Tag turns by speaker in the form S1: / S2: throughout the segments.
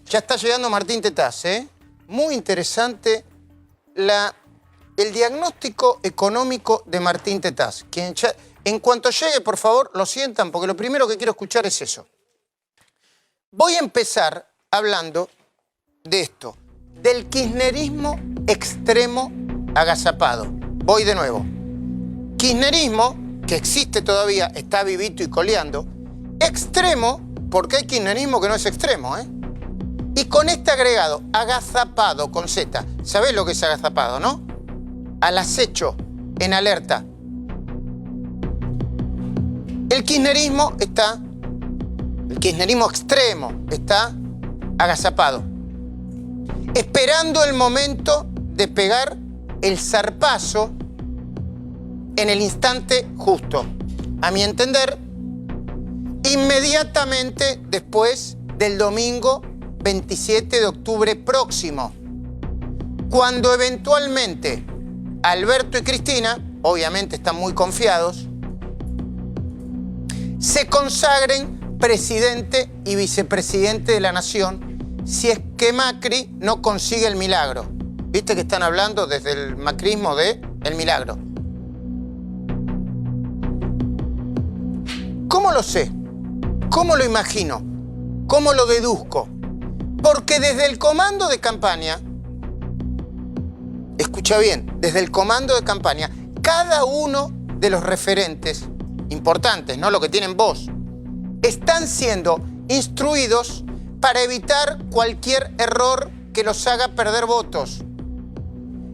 S1: Ya está llegando Martín Tetaz, ¿eh? Muy interesante el diagnóstico económico de Martín Tetaz. En cuanto llegue, por favor, lo sientan, porque lo primero que quiero escuchar es eso. Voy a empezar hablando de esto, del kirchnerismo extremo agazapado. Voy de nuevo. Kirchnerismo, que existe todavía, está vivito y coleando. Extremo, porque hay kirchnerismo que no es extremo, ¿eh? Y con este agregado, agazapado, con Z. ¿Sabés lo que es agazapado, no? Al acecho, en alerta. El kirchnerismo extremo está agazapado. Esperando el momento de pegar el zarpazo en el instante justo. A mi entender, inmediatamente después del domingo 27 de octubre próximo, cuando eventualmente Alberto y Cristina, obviamente están muy confiados, se consagren presidente y vicepresidente de la nación si es que Macri no consigue el milagro. Viste que están hablando desde el macrismo de el milagro. ¿Cómo lo sé? ¿Cómo lo imagino? ¿Cómo lo deduzco? Porque desde el comando de campaña, escucha bien, desde el comando de campaña, cada uno de los referentes importantes, ¿no? Lo que tienen voz, están siendo instruidos para evitar cualquier error que los haga perder votos.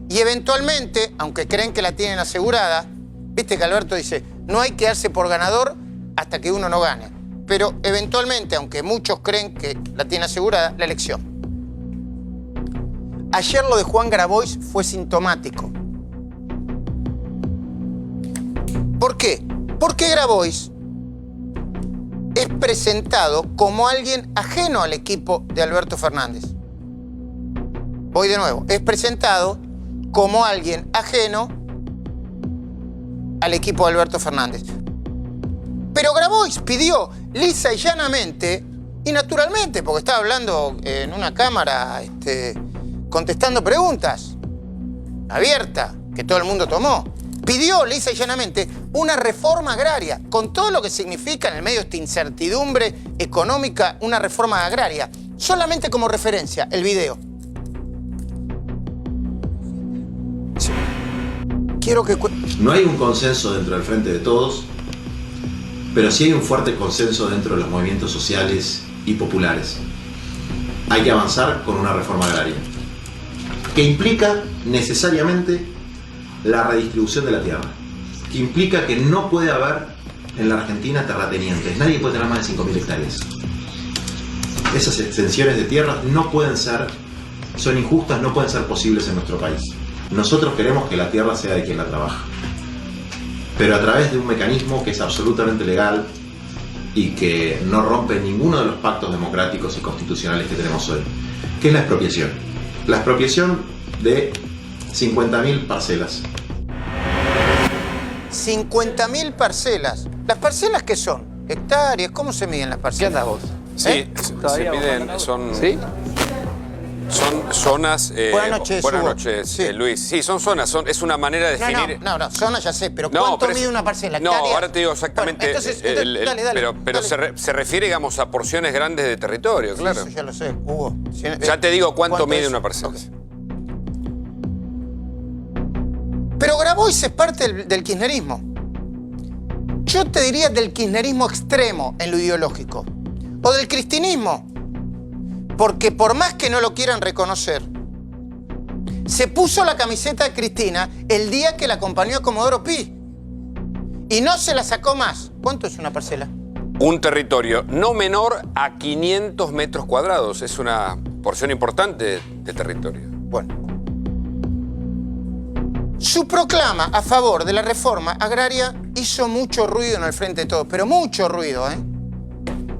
S1: Y eventualmente, aunque creen que la tienen asegurada, viste que Alberto dice, no hay que darse por ganador hasta que uno no gane. Pero eventualmente, aunque muchos creen que la tiene asegurada, la elección. Ayer lo de Juan Grabois fue sintomático. ¿Por qué? Porque Grabois es presentado como alguien ajeno al equipo de Alberto Fernández. Voy de nuevo. Es presentado como alguien ajeno al equipo de Alberto Fernández. Pero Grabois pidió lisa y llanamente, y naturalmente, porque estaba hablando en una cámara, contestando preguntas, abierta, que todo el mundo tomó, pidió lisa y llanamente una reforma agraria, con todo lo que significa en el medio de esta incertidumbre económica, una reforma agraria. Solamente como referencia, el video. Sí. Quiero que...
S2: No hay un consenso dentro del Frente de Todos, pero sí hay un fuerte consenso dentro de los movimientos sociales y populares. Hay que avanzar con una reforma agraria, que implica necesariamente la redistribución de la tierra, que implica que no puede haber en la Argentina terratenientes. Nadie puede tener más de 5.000 hectáreas. Esas extensiones de tierras no pueden ser, son injustas, no pueden ser posibles en nuestro país. Nosotros queremos que la tierra sea de quien la trabaja, pero a través de un mecanismo que es absolutamente legal y que no rompe ninguno de los pactos democráticos y constitucionales que tenemos hoy, que es la expropiación. La expropiación de 50.000 parcelas.
S1: 50.000 parcelas. ¿Las parcelas qué son? ¿Hectáreas? ¿Cómo se miden las parcelas?
S3: ¿Qué andas vos?
S4: Sí, se miden, son...
S3: ¿Sí?
S4: Son zonas...
S1: Buenas noches,
S4: buenas
S1: Hugo.
S4: noches,
S1: Sí.
S4: Luis. Sí, son zonas, es una manera de definir...
S1: No, zonas ya sé, pero
S4: No,
S1: ¿cuánto
S4: pero
S1: mide una parcela?
S4: No,
S1: ¿Hectáreas?
S4: ahora te digo exactamente...
S1: Bueno, entonces, dale,
S4: pero
S1: dale.
S4: se refiere, digamos, a porciones grandes de territorio, claro.
S1: Eso ya lo sé, Hugo.
S4: Ya te digo cuánto mide
S1: es?
S4: una parcela.
S1: Okay. Pero Grabois es parte del kirchnerismo. Yo te diría del kirchnerismo extremo en lo ideológico. O del cristinismo. Porque por más que no lo quieran reconocer, se puso la camiseta de Cristina el día que la acompañó a Comodoro Pi. Y no se la sacó más. ¿Cuánto es una parcela?
S4: Un territorio no menor a 500 metros cuadrados. Es una porción importante de territorio.
S1: Bueno. Su proclama a favor de la reforma agraria hizo mucho ruido en el Frente de Todos, pero mucho ruido, ¿eh?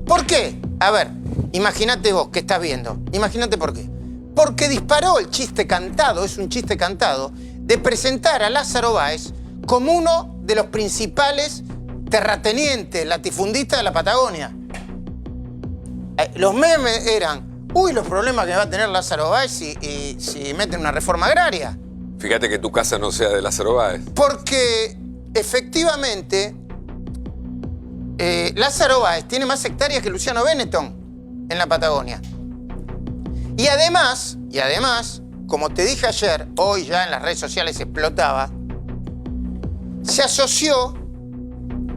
S1: ¿Por qué? A ver, imagínate vos que estás viendo. Imagínate por qué. Porque disparó el chiste cantado, es un chiste cantado, de presentar a Lázaro Báez como uno de los principales terratenientes, latifundistas de la Patagonia. Los memes eran Uy, los problemas que va a tener Lázaro Báez si meten una reforma agraria.
S4: Fíjate que tu casa no sea de Lázaro Báez.
S1: Porque, efectivamente, Lázaro Báez tiene más hectáreas que Luciano Benetton en la Patagonia. Y además, como te dije ayer, hoy ya en las redes sociales explotaba, se asoció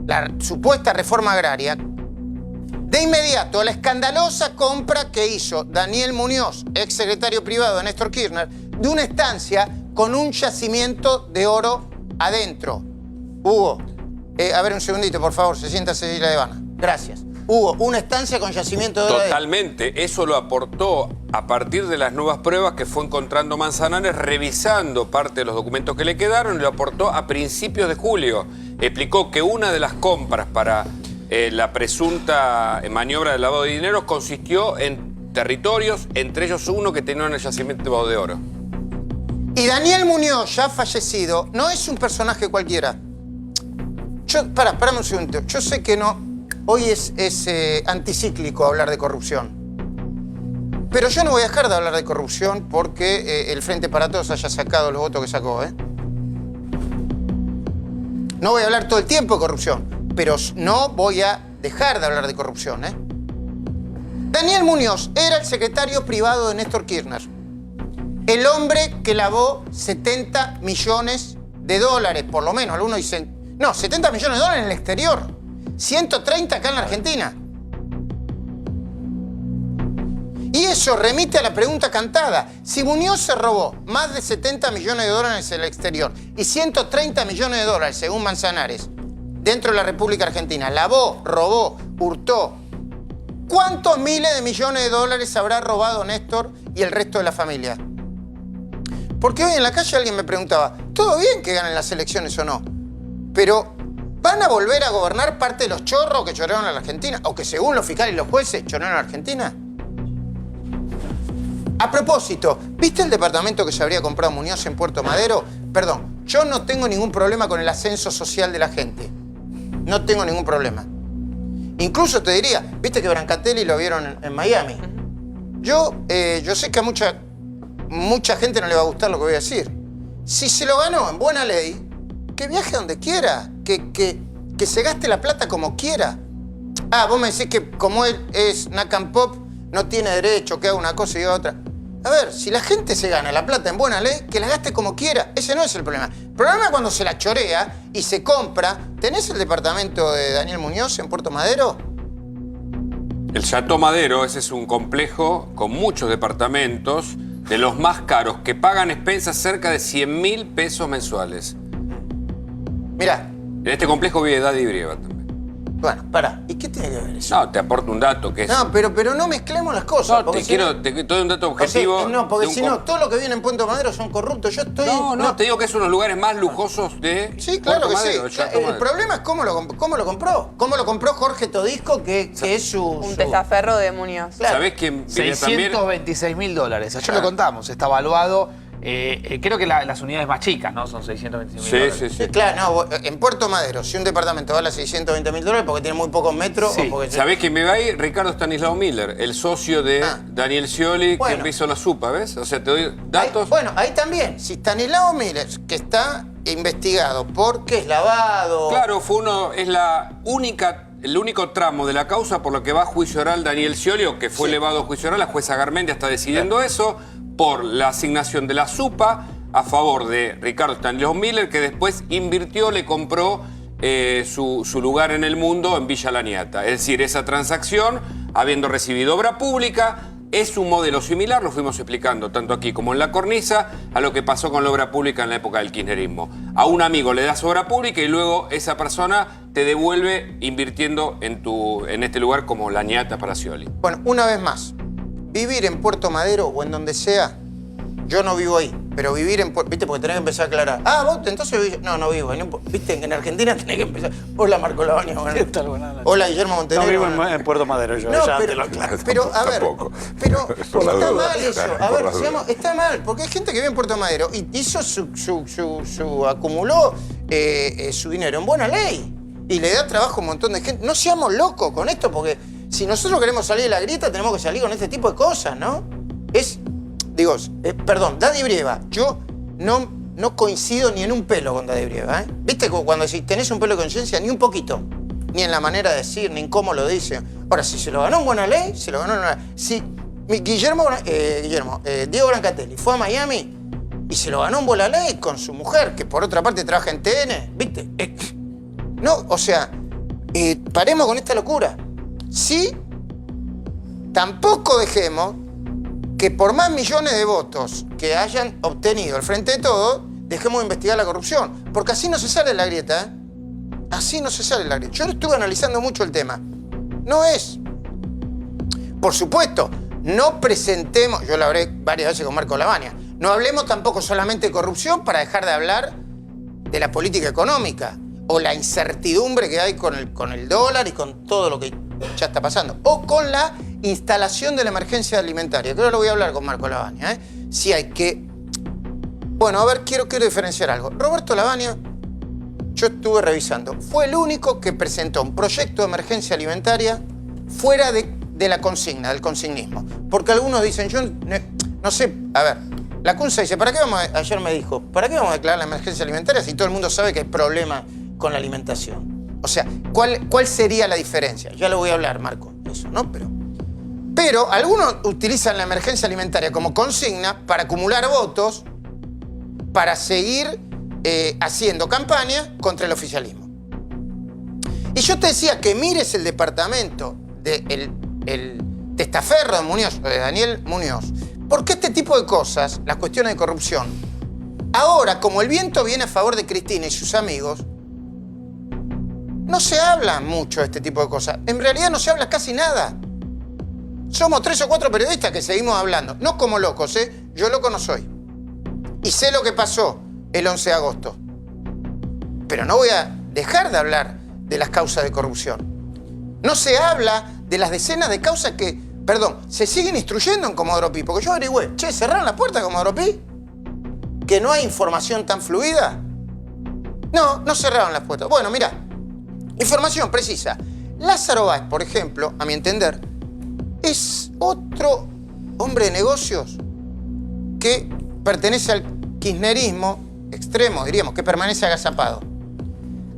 S1: la supuesta reforma agraria de inmediato a la escandalosa compra que hizo Daniel Muñoz, ex secretario privado de Néstor Kirchner, de una estancia con un yacimiento de oro adentro. Hugo, a ver un segundito, por favor, se sienta Cecilia de Vana. Gracias. Hugo, una estancia con yacimiento de oro adentro.
S4: Totalmente. Eso lo aportó a partir de las nuevas pruebas que fue encontrando Manzanares, revisando parte de los documentos que le quedaron, y lo aportó a principios de julio. Explicó que una de las compras para la presunta maniobra de lavado de dinero consistió en territorios, entre ellos uno que tenía un yacimiento de oro.
S1: Y Daniel Muñoz, ya fallecido, no es un personaje cualquiera. Parame un segundo. Yo sé que no. Hoy es anticíclico hablar de corrupción. Pero yo no voy a dejar de hablar de corrupción porque el Frente para Todos haya sacado los votos que sacó, ¿eh? No voy a hablar todo el tiempo de corrupción, pero no voy a dejar de hablar de corrupción, ¿eh? Daniel Muñoz era el secretario privado de Néstor Kirchner. El hombre que lavó 70 millones de dólares, por lo menos. Algunos dicen, no, 70 millones de dólares en el exterior. 130 acá en la Argentina. Y eso remite a la pregunta cantada. Si Muñoz se robó más de 70 millones de dólares en el exterior y 130 millones de dólares, según Manzanares, dentro de la República Argentina, lavó, robó, hurtó, ¿cuántos miles de millones de dólares habrá robado Néstor y el resto de la familia? Porque hoy en la calle alguien me preguntaba, ¿todo bien que ganen las elecciones o no? Pero, ¿van a volver a gobernar parte de los chorros que choraron a la Argentina? O que según los fiscales y los jueces choraron a la Argentina. A propósito, ¿viste el departamento que se habría comprado Muñoz en Puerto Madero? Perdón, yo no tengo ningún problema con el ascenso social de la gente. No tengo ningún problema. Incluso te diría, ¿viste que Brancatelli lo vieron en Miami? Yo sé que a mucha gente no le va a gustar lo que voy a decir. Si se lo ganó en buena ley, que viaje donde quiera, que se gaste la plata como quiera. Ah, vos me decís que como él es Nakam Pop, no tiene derecho, que haga una cosa y haga otra. A ver, si la gente se gana la plata en buena ley, que la gaste como quiera. Ese no es el problema. El problema es cuando se la chorea y se compra. ¿Tenés el departamento de Daniel Muñoz en Puerto Madero?
S4: El Chateau Madero, ese es un complejo con muchos departamentos, de los más caros, que pagan expensas cerca de 100.000 pesos mensuales.
S1: Mirá.
S4: En este complejo vive Daddy Brieva también.
S1: Bueno, pará. ¿Y qué tiene que ver eso?
S4: No, te aporto un dato que es...
S1: No, pero no mezclemos las cosas.
S4: No, te doy un dato objetivo.
S1: O sea, no, porque si no, todo lo que viene en Puerto Madero son corruptos. Yo estoy...
S4: No, te digo que es uno de los lugares más lujosos de
S1: Sí, claro
S4: Puerto
S1: que
S4: Madero,
S1: sí. El problema es cómo lo compró. Cómo lo compró Jorge Todisco, que es
S3: un testaferro de Muñoz.
S1: Claro.
S4: ¿Sabés quién vive también?
S5: $626.000. Ayer lo contamos, está evaluado. Creo que las unidades más chicas, ¿no? Son $626.000.
S1: Sí, claro, no, en Puerto Madero, si un departamento vale $620.000 porque tiene muy pocos metros
S5: Sí.
S1: o porque...
S4: ¿Sabés quién me va ahí? Ricardo Stanislao Miller, el socio de Daniel Scioli,
S1: Bueno.
S4: que hizo la SUPA, ¿ves? O sea, te doy datos.
S1: Ahí también, si Stanislao Miller, que está investigado porque es lavado...
S4: Claro, es el único tramo de la causa por lo que va a juicio oral Daniel Scioli, o que fue elevado a juicio oral. La jueza Garmendia está decidiendo eso por la asignación de la SUPA a favor de Ricardo Stanislao Miller, que después invirtió, le compró su lugar en el mundo en Villa Laniata. Es decir, esa transacción, habiendo recibido obra pública, es un modelo similar, lo fuimos explicando tanto aquí como en La Cornisa, a lo que pasó con la obra pública en la época del kirchnerismo. A un amigo le das obra pública y luego esa persona te devuelve invirtiendo en este lugar como Laniata para Scioli.
S1: Bueno, una vez más, vivir en Puerto Madero o en donde sea, yo no vivo ahí, pero vivir en Puerto... ¿Viste? Porque tenés que empezar a aclarar. Ah, vos entonces vivís... No vivo ahí. ¿Viste? En Argentina tenés que empezar... Hola, Marco Lavagna. Hola, Guillermo Montenegro.
S5: No vivo en Puerto Madero yo,
S1: No,
S5: ya
S1: pero,
S5: te lo aclaro.
S1: pero a ver,
S4: Tampoco.
S1: pero
S4: Por la
S1: está
S4: duda,
S1: mal eso.
S4: claro,
S1: A
S4: por
S1: ver,
S4: la duda.
S1: digamos, está mal, porque hay gente que vive en Puerto Madero y hizo acumuló su dinero en buena ley y le da trabajo a un montón de gente. No seamos locos con esto, porque si nosotros queremos salir de la grieta, tenemos que salir con este tipo de cosas, ¿no? Perdón, Daddy Brieva, yo no coincido ni en un pelo con Daddy Brieva, ¿eh? ¿Viste cuando decís, tenés un pelo de conciencia? Ni un poquito. Ni en la manera de decir, ni en cómo lo dice. Ahora, si se lo ganó en buena ley, se lo ganó en buena ley. Si Diego Brancatelli fue a Miami y se lo ganó en buena ley con su mujer, que por otra parte trabaja en TN, ¿viste? No, o sea, paremos con esta locura. Sí, tampoco dejemos que por más millones de votos que hayan obtenido el Frente de Todos, dejemos de investigar la corrupción. Porque así no se sale de la grieta, ¿eh? Así no se sale de la grieta. Yo estuve analizando mucho el tema. No es. Por supuesto, no presentemos, yo lo hablé varias veces con Marco Lavagna, no hablemos tampoco solamente de corrupción para dejar de hablar de la política económica o la incertidumbre que hay con el dólar y con todo lo que ya está pasando. O con la instalación de la emergencia alimentaria, que ahora lo voy a hablar con Marco Lavagna, ¿eh? Si hay que... Bueno, a ver, quiero diferenciar algo. Roberto Lavagna, yo estuve revisando, fue el único que presentó un proyecto de emergencia alimentaria fuera de la consigna, del consignismo. Porque algunos dicen, yo no sé, a ver, la CUNSA dice, ayer me dijo, ¿para qué vamos a declarar la emergencia alimentaria si todo el mundo sabe que hay problemas con la alimentación? O sea, ¿cuál sería la diferencia? Ya lo voy a hablar, Marco, eso, ¿no? Pero algunos utilizan la emergencia alimentaria como consigna para acumular votos, para seguir haciendo campaña contra el oficialismo. Y yo te decía que mires el departamento del testaferro de Muñoz, de Daniel Muñoz, porque este tipo de cosas, las cuestiones de corrupción, ahora, como el viento viene a favor de Cristina y sus amigos, no se habla mucho de este tipo de cosas. En realidad no se habla casi nada. Somos 3 o 4 periodistas que seguimos hablando. No como locos, ¿eh? Yo loco no soy. Y sé lo que pasó el 11 de agosto. Pero no voy a dejar de hablar de las causas de corrupción. No se habla de las decenas de causas que, se siguen instruyendo en Comodoro Pi. Porque yo averigüé, ¿cerraron la puerta de Comodoro Pi? ¿Que no hay información tan fluida? No cerraron las puertas. Bueno, mirá, información precisa. Lázaro Báez, por ejemplo, a mi entender, es otro hombre de negocios que pertenece al kirchnerismo extremo, diríamos, que permanece agazapado.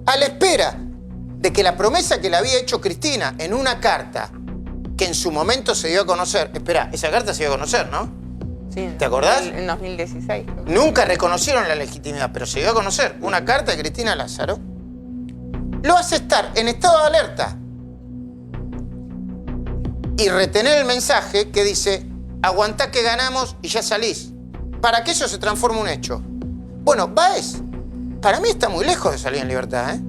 S1: A la espera de que la promesa que le había hecho Cristina en una carta que en su momento se dio a conocer... Espera, esa carta se dio a conocer, ¿no?
S3: Sí.
S1: ¿Te acordás?
S3: En 2016.
S1: Nunca reconocieron la legitimidad, pero se dio a conocer una carta de Cristina Lázaro. Lo hace estar en estado de alerta y retener el mensaje que dice aguantá que ganamos y ya salís, para que eso se transforme en un hecho. Bueno, Báez, para mí está muy lejos de salir en libertad, ¿eh?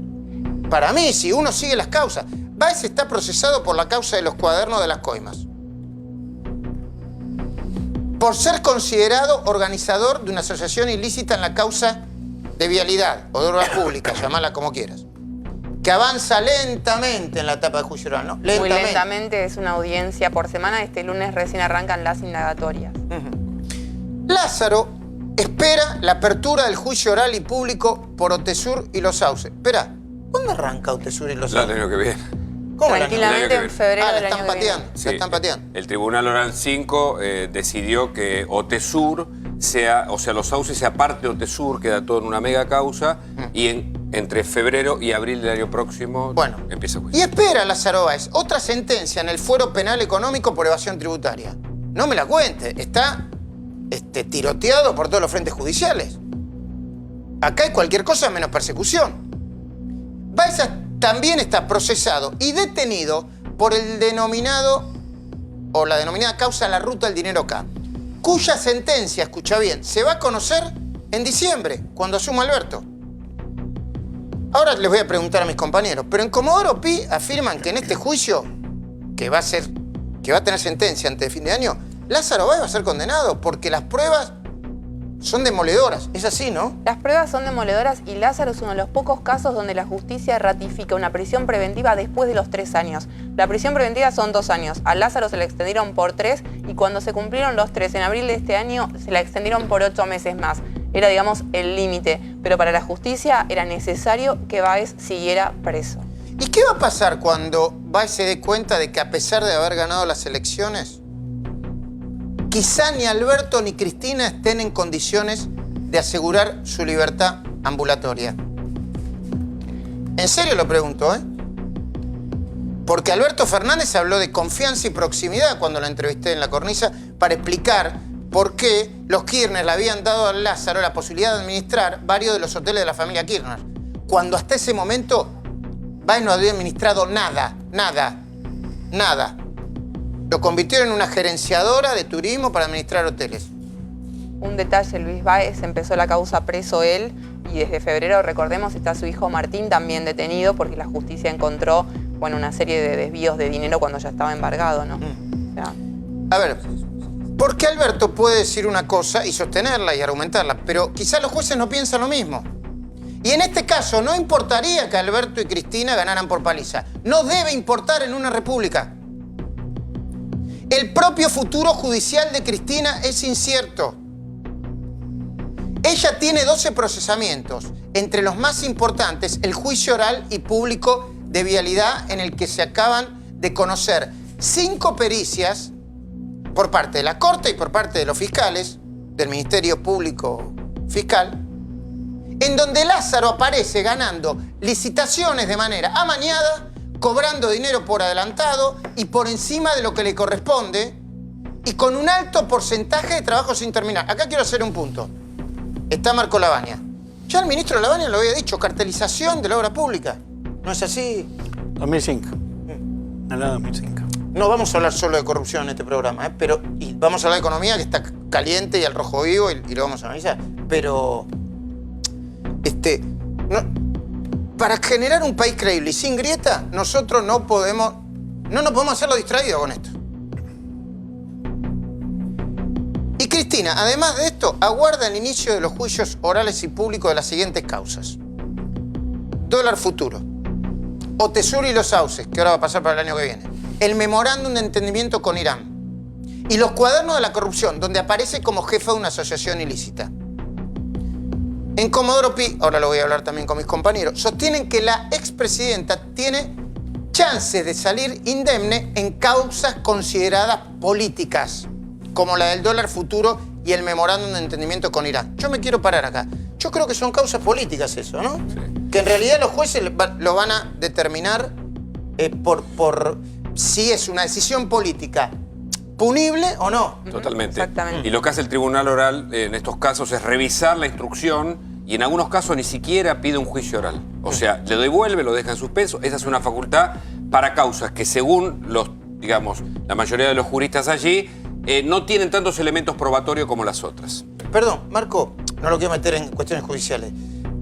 S1: Para mí, si uno sigue las causas, Báez está procesado por la causa de los cuadernos de las coimas, por ser considerado organizador de una asociación ilícita en la causa de vialidad o de obra pública, llamala como quieras, que avanza lentamente en la etapa de juicio oral, ¿no? Lentamente.
S3: Muy lentamente, es una audiencia por semana. Este lunes recién arrancan las indagatorias.
S1: Lázaro espera la apertura del juicio oral y público por Otesur y Los Sauces. Espera, ¿cuándo arranca Otesur y Los Sauces?
S4: El año que viene.
S1: ¿Cómo
S3: Tranquilamente en febrero del
S1: la
S3: año
S1: están
S3: que
S1: pateando,
S3: viene.
S1: la están pateando.
S4: El Tribunal Oral 5 decidió que Otesur Los Sauces sea parte de Otesur, queda todo en una mega causa, y entre febrero y abril del año próximo empieza el juicio.
S1: Y espera Lázaro Báez otra sentencia en el fuero penal económico por evasión tributaria. No me la cuente, está tiroteado por todos los frentes judiciales. Acá hay cualquier cosa menos persecución. Báez también está procesado y detenido por el denominado o la denominada causa La Ruta del Dinero K, cuya sentencia, escucha bien, se va a conocer en diciembre, cuando asuma Alberto. Ahora les voy a preguntar a mis compañeros, pero en Comodoro Pi afirman que en este juicio, que va a tener sentencia antes de fin de año, Lázaro Báez va a ser condenado porque las pruebas son demoledoras. Es así, ¿no?
S3: Las pruebas son demoledoras y Lázaro es uno de los pocos casos donde la justicia ratifica una prisión preventiva después de los 3 años. La prisión preventiva son 2 años. A Lázaro se la extendieron por 3 y cuando se cumplieron los 3 en abril de este año se la extendieron por 8 meses más. Era, digamos, el límite. Pero para la justicia era necesario que Báez siguiera preso.
S1: ¿Y qué va a pasar cuando Valls se dé cuenta de que a pesar de haber ganado las elecciones, quizá ni Alberto ni Cristina estén en condiciones de asegurar su libertad ambulatoria? En serio lo pregunto, ¿eh? Porque Alberto Fernández habló de confianza y proximidad cuando la entrevisté en La Cornisa para explicar por qué los Kirchner le habían dado a Lázaro la posibilidad de administrar varios de los hoteles de la familia Kirchner, cuando hasta ese momento Valls no había administrado nada. Lo convirtieron en una gerenciadora de turismo para administrar hoteles.
S3: Un detalle, Luis Valls empezó la causa preso él y desde febrero, recordemos, está su hijo Martín también detenido porque la justicia encontró, bueno, una serie de desvíos de dinero cuando ya estaba embargado, ¿no? O sea,
S1: A ver, porque Alberto puede decir una cosa y sostenerla y argumentarla, pero quizás los jueces no piensan lo mismo. Y en este caso no importaría que Alberto y Cristina ganaran por paliza. No debe importar en una república. El propio futuro judicial de Cristina es incierto. Ella tiene 12 procesamientos, entre los más importantes el juicio oral y público de vialidad en el que se acaban de conocer 5 pericias por parte de la Corte y por parte de los fiscales, del Ministerio Público Fiscal, en donde Lázaro aparece ganando licitaciones de manera amañada, cobrando dinero por adelantado y por encima de lo que le corresponde y con un alto porcentaje de trabajo sin terminar. Acá quiero hacer un punto. Está Marco Lavagna. Ya el ministro Lavagna lo había dicho, cartelización de la obra pública. ¿No es así?
S6: 2005. En el año 2005.
S1: No vamos a hablar solo de corrupción en este programa, pero y vamos a hablar de economía, que está caliente y al rojo vivo, y lo vamos a analizar. Pero para generar un país creíble y sin grieta, nosotros no nos podemos hacerlo distraídos con esto. Y Cristina, además de esto, aguarda el inicio de los juicios orales y públicos de las siguientes causas: dólar futuro, OTESUR y los sauces, que ahora va a pasar para el año que viene, el memorándum de entendimiento con Irán y los cuadernos de la corrupción, donde aparece como jefa de una asociación ilícita. En Comodoro Pi, ahora lo voy a hablar también con mis compañeros, sostienen que la expresidenta tiene chances de salir indemne en causas consideradas políticas, como la del dólar futuro y el memorándum de entendimiento con Irán. Yo me quiero parar acá. Yo creo que son causas políticas eso, ¿no? Sí. Que en realidad los jueces lo van a determinar por si es una decisión política punible o no.
S4: Totalmente.
S3: Exactamente.
S4: Y lo que hace el tribunal oral en estos casos es revisar la instrucción y en algunos casos ni siquiera pide un juicio oral. O sea, le devuelve, lo deja en suspenso. Esa es una facultad para causas que según la mayoría de los juristas allí no tienen tantos elementos probatorios como las otras.
S1: Perdón, Marco, no lo quiero meter en cuestiones judiciales,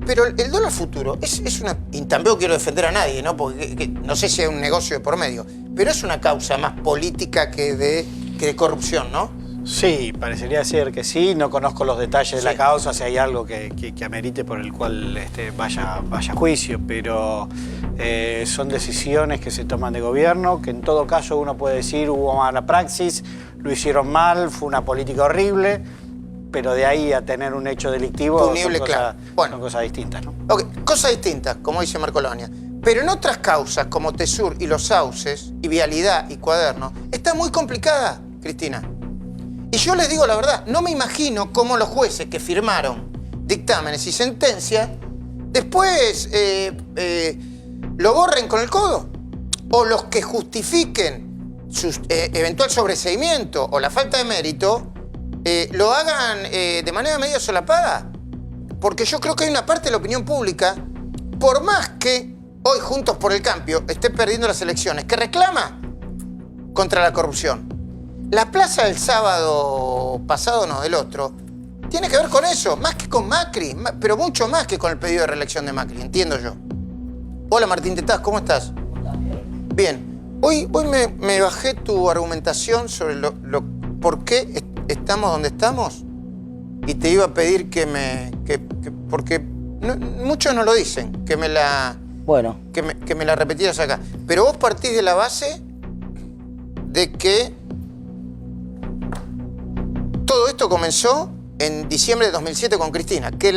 S1: pero el dólar futuro es una... Y tampoco quiero defender a nadie, ¿no? Porque no sé si hay un negocio de por medio, pero es una causa más política que de corrupción, ¿no?
S6: Sí, parecería ser que sí. No conozco los detalles de la causa, si hay algo que amerite por el cual vaya a juicio, pero son decisiones que se toman de gobierno, que en todo caso uno puede decir hubo mala praxis, lo hicieron mal, fue una política horrible, pero de ahí a tener un hecho delictivo
S1: punible,
S6: son cosas distintas, ¿no?
S1: Ok, cosas distintas, como dice Marco Lavagna. Pero en otras causas, como TESUR y los sauces, y vialidad y cuaderno, está muy complicada, Cristina. Y yo les digo la verdad, no me imagino cómo los jueces que firmaron dictámenes y sentencias después lo borren con el codo. O los que justifiquen su eventual sobreseimiento o la falta de mérito lo hagan de manera medio solapada. Porque yo creo que hay una parte de la opinión pública, por más que hoy Juntos por el Cambio esté perdiendo las elecciones, que reclama contra la corrupción. La plaza del sábado pasado, no, del otro, tiene que ver con eso, más que con Macri, pero mucho más que con el pedido de reelección de Macri, entiendo yo. Hola Martín Tetaz, ¿cómo estás? Bien. Hoy me bajé tu argumentación sobre por qué estamos donde estamos y te iba a pedir porque muchos no lo dicen, que me la repetieras acá. Pero vos partís de la base de que todo esto comenzó en diciembre de 2007 con Cristina, que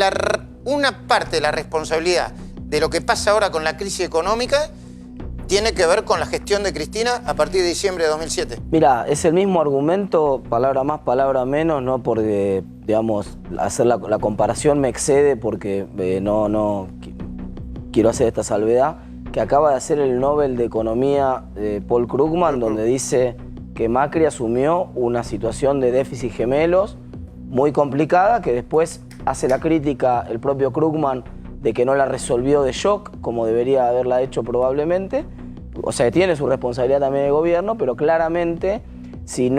S1: una parte de la responsabilidad de lo que pasa ahora con la crisis económica tiene que ver con la gestión de Cristina a partir de diciembre de 2007.
S7: Mira, es el mismo argumento, palabra más, palabra menos, no porque, digamos, hacer la comparación me excede porque no quiero hacer esta salvedad, que acaba de hacer el Nobel de Economía Paul Krugman, donde dice que Macri asumió una situación de déficit gemelos muy complicada, que después hace la crítica el propio Krugman de que no la resolvió de shock, como debería haberla hecho probablemente. O sea, tiene su responsabilidad también el gobierno, pero claramente si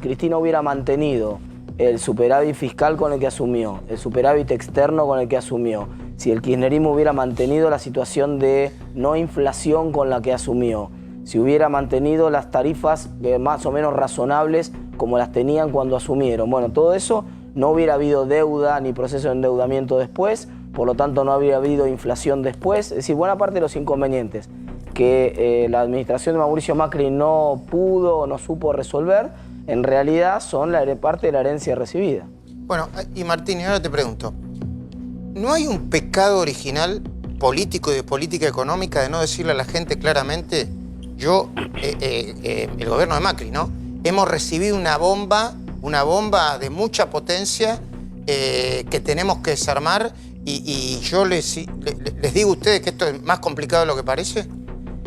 S7: Cristina hubiera mantenido el superávit fiscal con el que asumió, el superávit externo con el que asumió, si el kirchnerismo hubiera mantenido la situación de no inflación con la que asumió, si hubiera mantenido las tarifas más o menos razonables como las tenían cuando asumieron, bueno, todo eso no hubiera habido deuda ni proceso de endeudamiento después, por lo tanto no habría habido inflación después, es decir, buena parte de los inconvenientes que la administración de Mauricio Macri no pudo o no supo resolver, en realidad son parte de la herencia recibida.
S1: Bueno, y Martín, y ahora te pregunto, ¿no hay un pecado original político y de política económica de no decirle a la gente claramente, el gobierno de Macri, ¿no? Hemos recibido una bomba de mucha potencia que tenemos que desarmar y yo les digo a ustedes que esto es más complicado de lo que parece?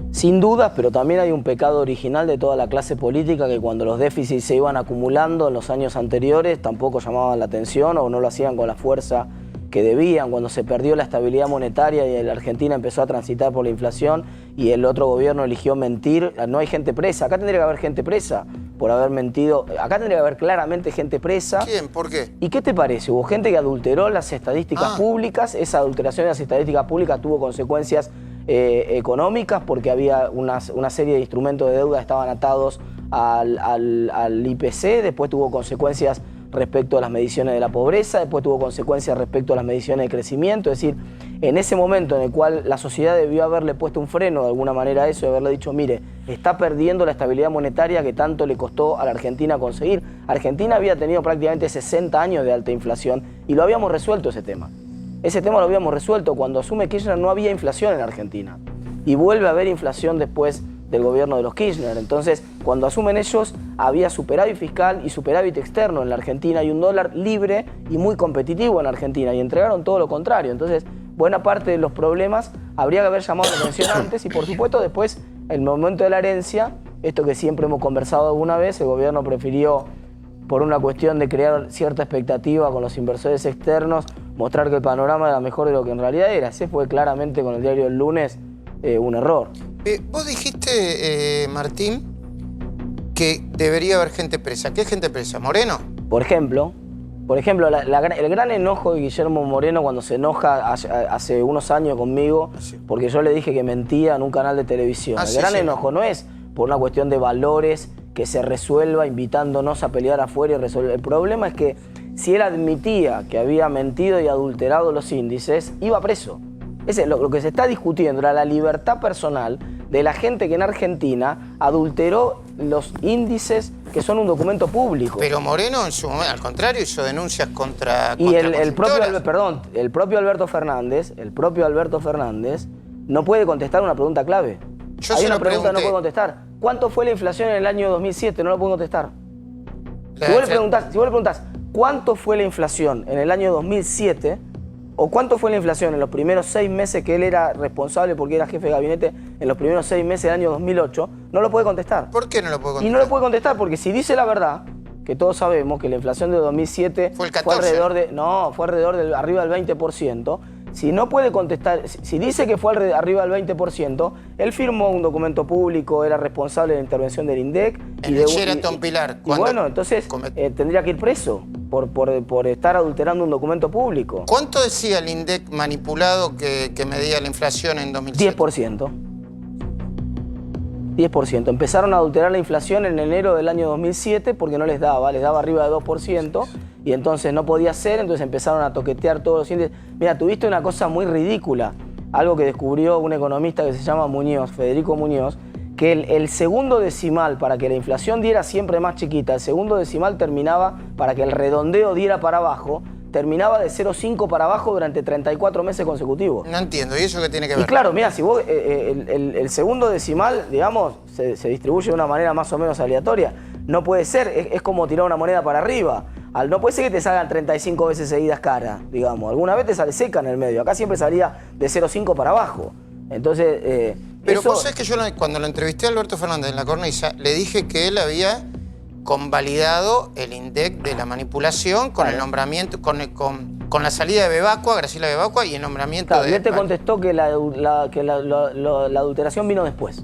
S7: Sin dudas, pero también hay un pecado original de toda la clase política que cuando los déficits se iban acumulando en los años anteriores tampoco llamaban la atención o no lo hacían con la fuerza que debían. Cuando se perdió la estabilidad monetaria y la Argentina empezó a transitar por la inflación y el otro gobierno eligió mentir, no hay gente presa. Acá tendría que haber gente presa por haber mentido. Acá tendría que haber claramente gente presa.
S1: ¿Quién? ¿Por qué?
S7: ¿Y qué te parece? Hubo gente que adulteró las estadísticas públicas. Esa adulteración de las estadísticas públicas tuvo consecuencias económicas porque había una serie de instrumentos de deuda que estaban atados al IPC, después tuvo consecuencias respecto a las mediciones de la pobreza, después tuvo consecuencias respecto a las mediciones de crecimiento, es decir, en ese momento en el cual la sociedad debió haberle puesto un freno de alguna manera a eso y haberle dicho, mire, está perdiendo la estabilidad monetaria que tanto le costó a la Argentina conseguir. Argentina había tenido prácticamente 60 años de alta inflación y lo habíamos resuelto ese tema. Ese tema lo habíamos resuelto. Cuando asume Kirchner no había inflación en Argentina. Y vuelve a haber inflación después del gobierno de los Kirchner. Entonces, cuando asumen ellos, había superávit fiscal y superávit externo en la Argentina y un dólar libre y muy competitivo en Argentina. Y entregaron todo lo contrario. Entonces, buena parte de los problemas habría que haber llamado la atención antes y, por supuesto, después, el momento de la herencia, esto que siempre hemos conversado alguna vez, el gobierno prefirió, por una cuestión de crear cierta expectativa con los inversores externos, mostrar que el panorama era mejor de lo que en realidad era. Ese fue claramente con el diario del lunes un error.
S1: Vos dijiste, Martín, que debería haber gente presa. ¿Qué gente presa? ¿Moreno?
S7: Por ejemplo, el gran enojo de Guillermo Moreno cuando se enoja hace unos años conmigo, porque yo le dije que mentía en un canal de televisión. El gran enojo no es por una cuestión de valores que se resuelva invitándonos a pelear afuera y resolver. El problema es que si él admitía que había mentido y adulterado los índices, iba preso. Lo que se está discutiendo era la libertad personal de la gente que en Argentina adulteró los índices que son un documento público.
S1: Pero Moreno, en su momento, al contrario, hizo denuncias contra
S7: y el propio Alberto Fernández no puede contestar una pregunta clave. Hay una pregunta que no puede contestar. ¿Cuánto fue la inflación en el año 2007? No lo puedo contestar. Si vos le preguntás, ¿cuánto fue la inflación en el año 2007? ¿O cuánto fue la inflación en los primeros 6 meses que él era responsable porque era jefe de gabinete en los primeros 6 meses del año 2008? No lo puede contestar.
S1: ¿Por qué no lo puede contestar?
S7: Y no lo puede contestar porque si dice la verdad, que todos sabemos que la inflación de 2007
S1: fue el 14.
S7: fue alrededor de arriba del 20%. Si no puede contestar, si dice que fue arriba del 20%, él firmó un documento público, era responsable de la intervención del INDEC.
S1: El de Sheraton Pilar.
S7: Y bueno, entonces tendría que ir preso por estar adulterando un documento público.
S1: ¿Cuánto decía el INDEC manipulado que medía la inflación en 2007?
S7: 10%. 10%. Empezaron a adulterar la inflación en enero del año 2007 porque no les daba arriba de 2%. Y entonces no podía ser, entonces empezaron a toquetear todos los índices. Mira, tuviste una cosa muy ridícula, algo que descubrió un economista que se llama Muñoz, Federico Muñoz, que el segundo decimal, para que la inflación diera siempre más chiquita, el segundo decimal terminaba, para que el redondeo diera para abajo, terminaba de 0,5 para abajo durante 34 meses consecutivos.
S1: No entiendo, ¿y eso qué tiene que ver?
S7: Y claro, mira, si vos el segundo decimal, digamos, se distribuye de una manera más o menos aleatoria. No puede ser, es como tirar una moneda para arriba. No puede ser que te salgan 35 veces seguidas cara, digamos. Alguna vez te sale seca en el medio. Acá siempre salía de 0,5 para abajo. Entonces,
S1: pero
S7: eso...
S1: vos sabés que yo cuando lo entrevisté a Alberto Fernández en la cornisa, le dije que él había convalidado el INDEC de la manipulación con el nombramiento, con la salida de Bebacua, Graciela Bebacua, y el nombramiento
S7: claro,
S1: de...
S7: y él te contestó que la adulteración vino después.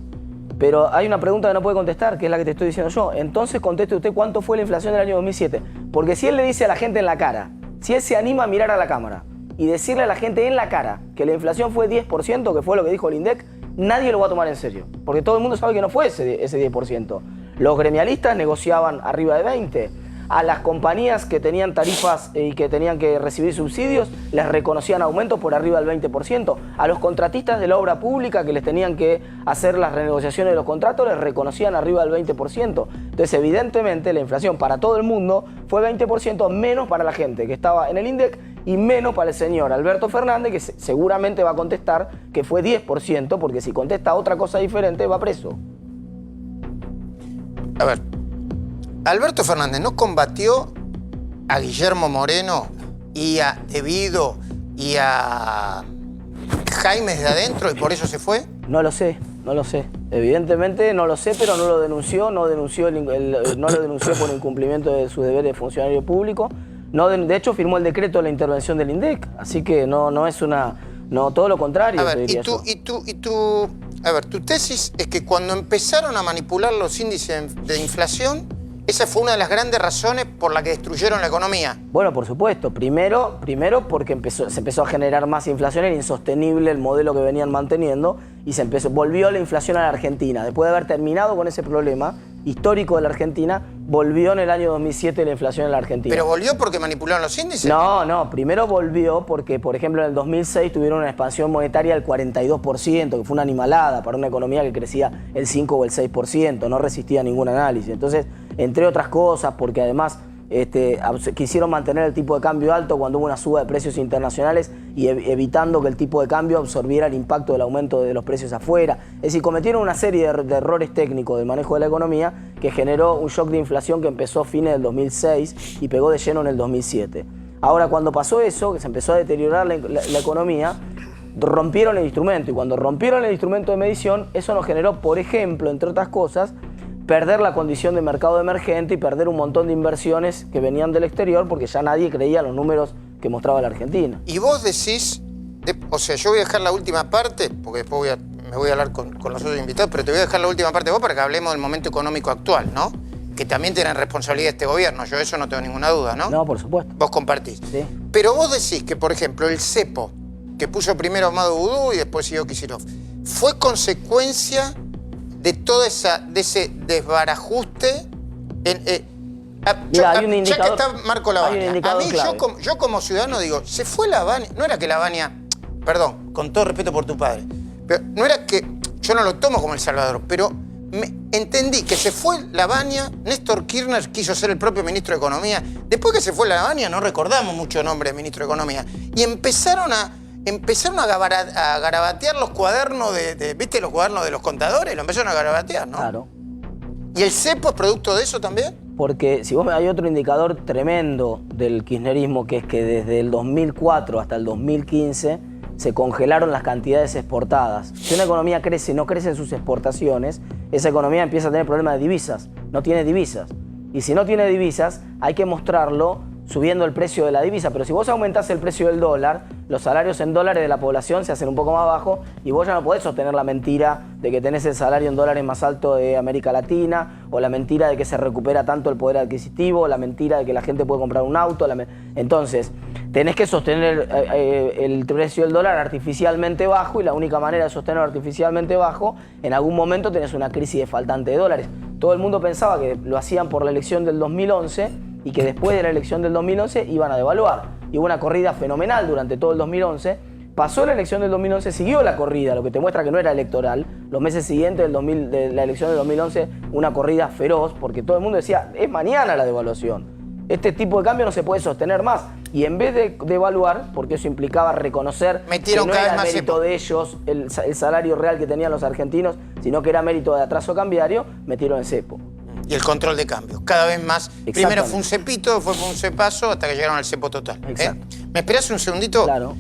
S7: Pero hay una pregunta que no puede contestar, que es la que te estoy diciendo yo. Entonces conteste usted cuánto fue la inflación del año 2007. Porque si él le dice a la gente en la cara, si él se anima a mirar a la cámara y decirle a la gente en la cara que la inflación fue 10%, que fue lo que dijo el INDEC, nadie lo va a tomar en serio. Porque todo el mundo sabe que no fue ese 10%. Los gremialistas negociaban arriba de 20%. A las compañías que tenían tarifas y que tenían que recibir subsidios, les reconocían aumentos por arriba del 20%. A los contratistas de la obra pública que les tenían que hacer las renegociaciones de los contratos, les reconocían arriba del 20%. Entonces, evidentemente, la inflación para todo el mundo fue 20% menos para la gente que estaba en el INDEC y menos para el señor Alberto Fernández, que seguramente va a contestar que fue 10%, porque si contesta otra cosa diferente, va preso.
S1: A ver, Alberto Fernández no combatió a Guillermo Moreno y a De Vido y a Jaime de adentro y por eso se fue.
S7: No lo sé, no lo sé. Evidentemente no lo sé, pero no lo denunció, no lo denunció por incumplimiento de sus deberes de funcionario público. No, de hecho firmó el decreto de la intervención del INDEC, así que no es una... No, todo lo contrario.
S1: A ver, a ver, tu tesis es que cuando empezaron a manipular los índices de inflación, esa fue una de las grandes razones por la que destruyeron la economía.
S7: Bueno, por supuesto. Primero porque se empezó a generar más inflación, era insostenible el modelo que venían manteniendo y volvió la inflación a la Argentina. Después de haber terminado con ese problema histórico de la Argentina, volvió en el año 2007 la inflación en la Argentina.
S1: ¿Pero volvió porque manipularon los índices?
S7: No, primero volvió porque, por ejemplo, en el 2006 tuvieron una expansión monetaria del 42%, que fue una animalada para una economía que crecía el 5 o el 6%, no resistía a ningún análisis. Entonces, entre otras cosas, porque además quisieron mantener el tipo de cambio alto cuando hubo una suba de precios internacionales y evitando que el tipo de cambio absorbiera el impacto del aumento de los precios afuera. Es decir, cometieron una serie de errores técnicos del manejo de la economía que generó un shock de inflación que empezó a fines del 2006 y pegó de lleno en el 2007. Ahora, cuando pasó eso, que se empezó a deteriorar la economía, rompieron el instrumento y cuando rompieron el instrumento de medición, eso nos generó, por ejemplo, entre otras cosas, perder la condición de mercado emergente y perder un montón de inversiones que venían del exterior porque ya nadie creía los números que mostraba la Argentina.
S1: Y vos decís, o sea, yo voy a dejar la última parte, porque después me voy a hablar con los otros invitados, pero te voy a dejar la última parte vos para que hablemos del momento económico actual, ¿no? Que también tienen responsabilidad este gobierno, yo de eso no tengo ninguna duda, ¿no?
S7: No, por supuesto.
S1: Vos compartís.
S7: Sí.
S1: Pero vos decís que, por ejemplo, el cepo, que puso primero Amado Boudou y después siguió Kicillof, fue consecuencia de todo ese desbarajuste.
S7: Mira, hay un indicador,
S1: ya que está Marco Lavagna, a mí
S7: clave.
S1: yo como ciudadano digo, se fue Lavagna, no era que Lavagna, perdón, con todo respeto por tu padre, pero no era que, yo no lo tomo como El Salvador, pero entendí que se fue Lavagna, Néstor Kirchner quiso ser el propio ministro de Economía, después que se fue Lavagna no recordamos mucho nombre de ministro de Economía, y empezaron a garabatear los cuadernos ¿viste los cuadernos de los contadores? Lo empezaron a garabatear, ¿no?
S7: Claro.
S1: ¿Y el cepo es producto de eso también?
S7: Porque si vos hay otro indicador tremendo del kirchnerismo, que es que desde el 2004 hasta el 2015 se congelaron las cantidades exportadas. Si una economía crece y no crecen sus exportaciones, esa economía empieza a tener problemas de divisas. No tiene divisas. Y si no tiene divisas, hay que mostrarlo subiendo el precio de la divisa, pero si vos aumentás el precio del dólar, los salarios en dólares de la población se hacen un poco más bajos y vos ya no podés sostener la mentira de que tenés el salario en dólares más alto de América Latina, o la mentira de que se recupera tanto el poder adquisitivo, o la mentira de que la gente puede comprar un auto. Entonces, tenés que sostener el precio del dólar artificialmente bajo, y la única manera de sostenerlo artificialmente bajo, en algún momento tenés una crisis de faltante de dólares. Todo el mundo pensaba que lo hacían por la elección del 2011, y que después de la elección del 2011 iban a devaluar. Y hubo una corrida fenomenal durante todo el 2011. Pasó la elección del 2011, siguió la corrida, lo que te muestra que no era electoral. Los meses siguientes de la elección del 2011, una corrida feroz, porque todo el mundo decía, es mañana la devaluación. este tipo de cambio no se puede sostener más. Y en vez de evaluar, porque eso implicaba reconocer
S1: Metieron
S7: que no
S1: cada
S7: era
S1: vez más
S7: mérito
S1: cepo.
S7: de ellos el salario real que tenían los argentinos, sino que era mérito de atraso cambiario, metieron el cepo.
S1: Y el control de cambios, cada vez más. Primero
S7: Exactamente.
S1: fue un cepito, después fue un cepazo, hasta que llegaron al cepo total.
S7: Exacto.
S1: ¿Me esperás un segundito?
S7: Claro.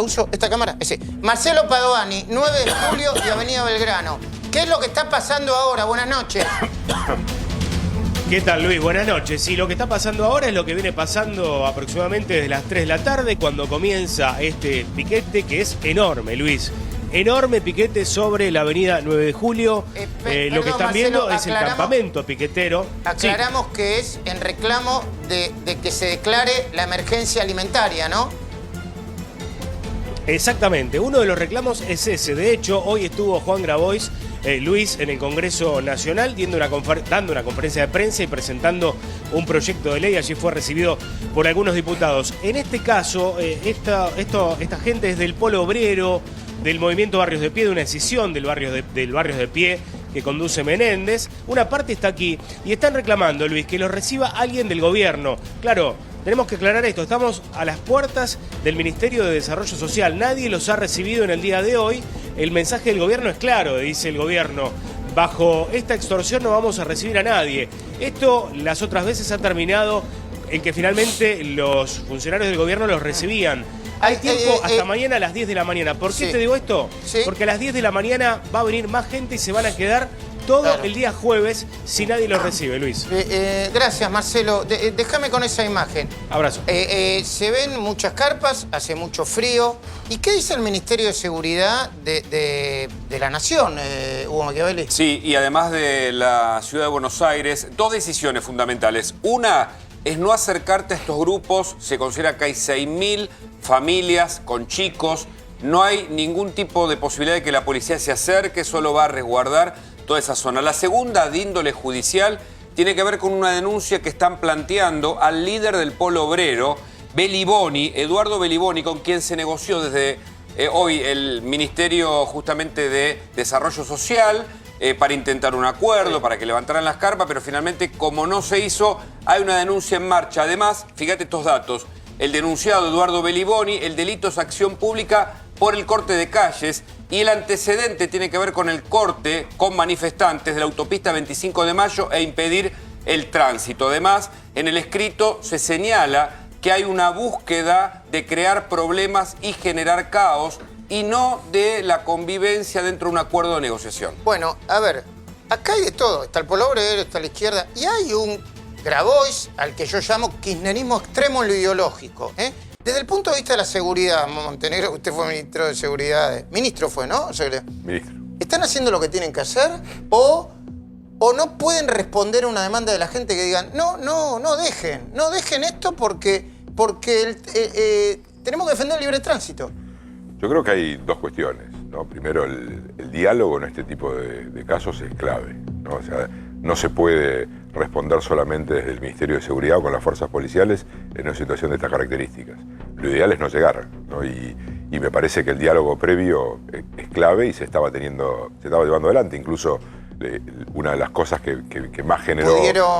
S1: Uso esta cámara. Marcelo Padovani, 9 de julio y Avenida Belgrano. ¿Qué es lo que está pasando ahora? Buenas noches.
S8: ¿Qué tal, Luis? Buenas noches. Sí, lo que está pasando ahora es lo que viene pasando aproximadamente desde las 3 de la tarde, cuando comienza este piquete, que es enorme, Luis. Enorme piquete sobre la avenida 9 de julio. Lo
S1: perdón,
S8: que están
S1: Marcelo,
S8: viendo es el
S1: aclaramos-
S8: campamento piquetero.
S1: Aclaramos que es en reclamo de que se declare la emergencia alimentaria, ¿no?
S8: Exactamente, uno de los reclamos es ese. De hecho, hoy estuvo Juan Grabois, Luis, en el Congreso Nacional dando una conferencia de prensa y presentando un proyecto de ley. Allí fue recibido por algunos diputados. En este caso, esta gente es del Polo Obrero, del Movimiento Barrios de Pie, de una decisión del Barrios de Pie que conduce Menéndez. Una parte está aquí y están reclamando, Luis, que los reciba alguien del gobierno. Claro, tenemos que aclarar esto. Estamos a las puertas del Ministerio de Desarrollo Social. Nadie los ha recibido en el día de hoy. El mensaje del gobierno es claro, dice el gobierno. Bajo esta extorsión no vamos a recibir a nadie. Esto las otras veces ha terminado en que finalmente los funcionarios del gobierno los recibían. Hay tiempo hasta mañana a las 10 de la mañana. ¿Por qué
S1: Sí.
S8: te digo esto?
S1: Sí.
S8: Porque a las 10 de la mañana va a venir más gente y se van a quedar todo
S1: Claro.
S8: el día jueves si nadie los recibe, Luis.
S1: Gracias, Marcelo. Déjame con esa imagen.
S8: Abrazo.
S1: Se ven muchas carpas, hace mucho frío. ¿Y qué dice el Ministerio de Seguridad de la Nación, Hugo Machiavelli?
S4: Sí, y además de la ciudad de Buenos Aires, dos decisiones fundamentales. Una es no acercarte a estos grupos. Se considera que hay 6.000 familias con chicos. No hay ningún tipo de posibilidad de que la policía se acerque, solo va a resguardar toda esa zona. La segunda, de índole judicial, tiene que ver con una denuncia que están planteando al líder del Polo Obrero, Beliboni, Eduardo Beliboni, con quien se negoció desde hoy el Ministerio justamente de Desarrollo Social para intentar un acuerdo, para que levantaran las carpas, pero finalmente, como no se hizo, hay una denuncia en marcha. Además, fíjate estos datos. El denunciado Eduardo Beliboni, el delito es acción pública por el corte de calles y el antecedente tiene que ver con el corte con manifestantes de la autopista 25 de Mayo e impedir el tránsito. Además, en el escrito se señala que hay una búsqueda de crear problemas y generar caos y no de la convivencia dentro de un acuerdo de negociación.
S1: Bueno, a ver, acá hay de todo. Está el Polo Obrero, está la izquierda. Y hay un Grabois, al que yo llamo kirchnerismo extremo en lo ideológico. Desde el punto de vista de la seguridad, Montenegro, usted fue ministro de Seguridad. Ministro fue, ¿no?
S9: Ministro.
S1: ¿Están haciendo lo que tienen que hacer? ¿O no pueden responder a una demanda de la gente que digan, no dejen esto porque tenemos que defender el libre tránsito?
S9: Yo creo que hay dos cuestiones, ¿no? Primero, el diálogo en este tipo de casos es clave, ¿no? O sea, no se puede responder solamente desde el Ministerio de Seguridad o con las fuerzas policiales en una situación de estas características. Lo ideal es no llegar, ¿no? Y me parece que el diálogo previo es clave y se estaba llevando adelante. Incluso una de las cosas que más generó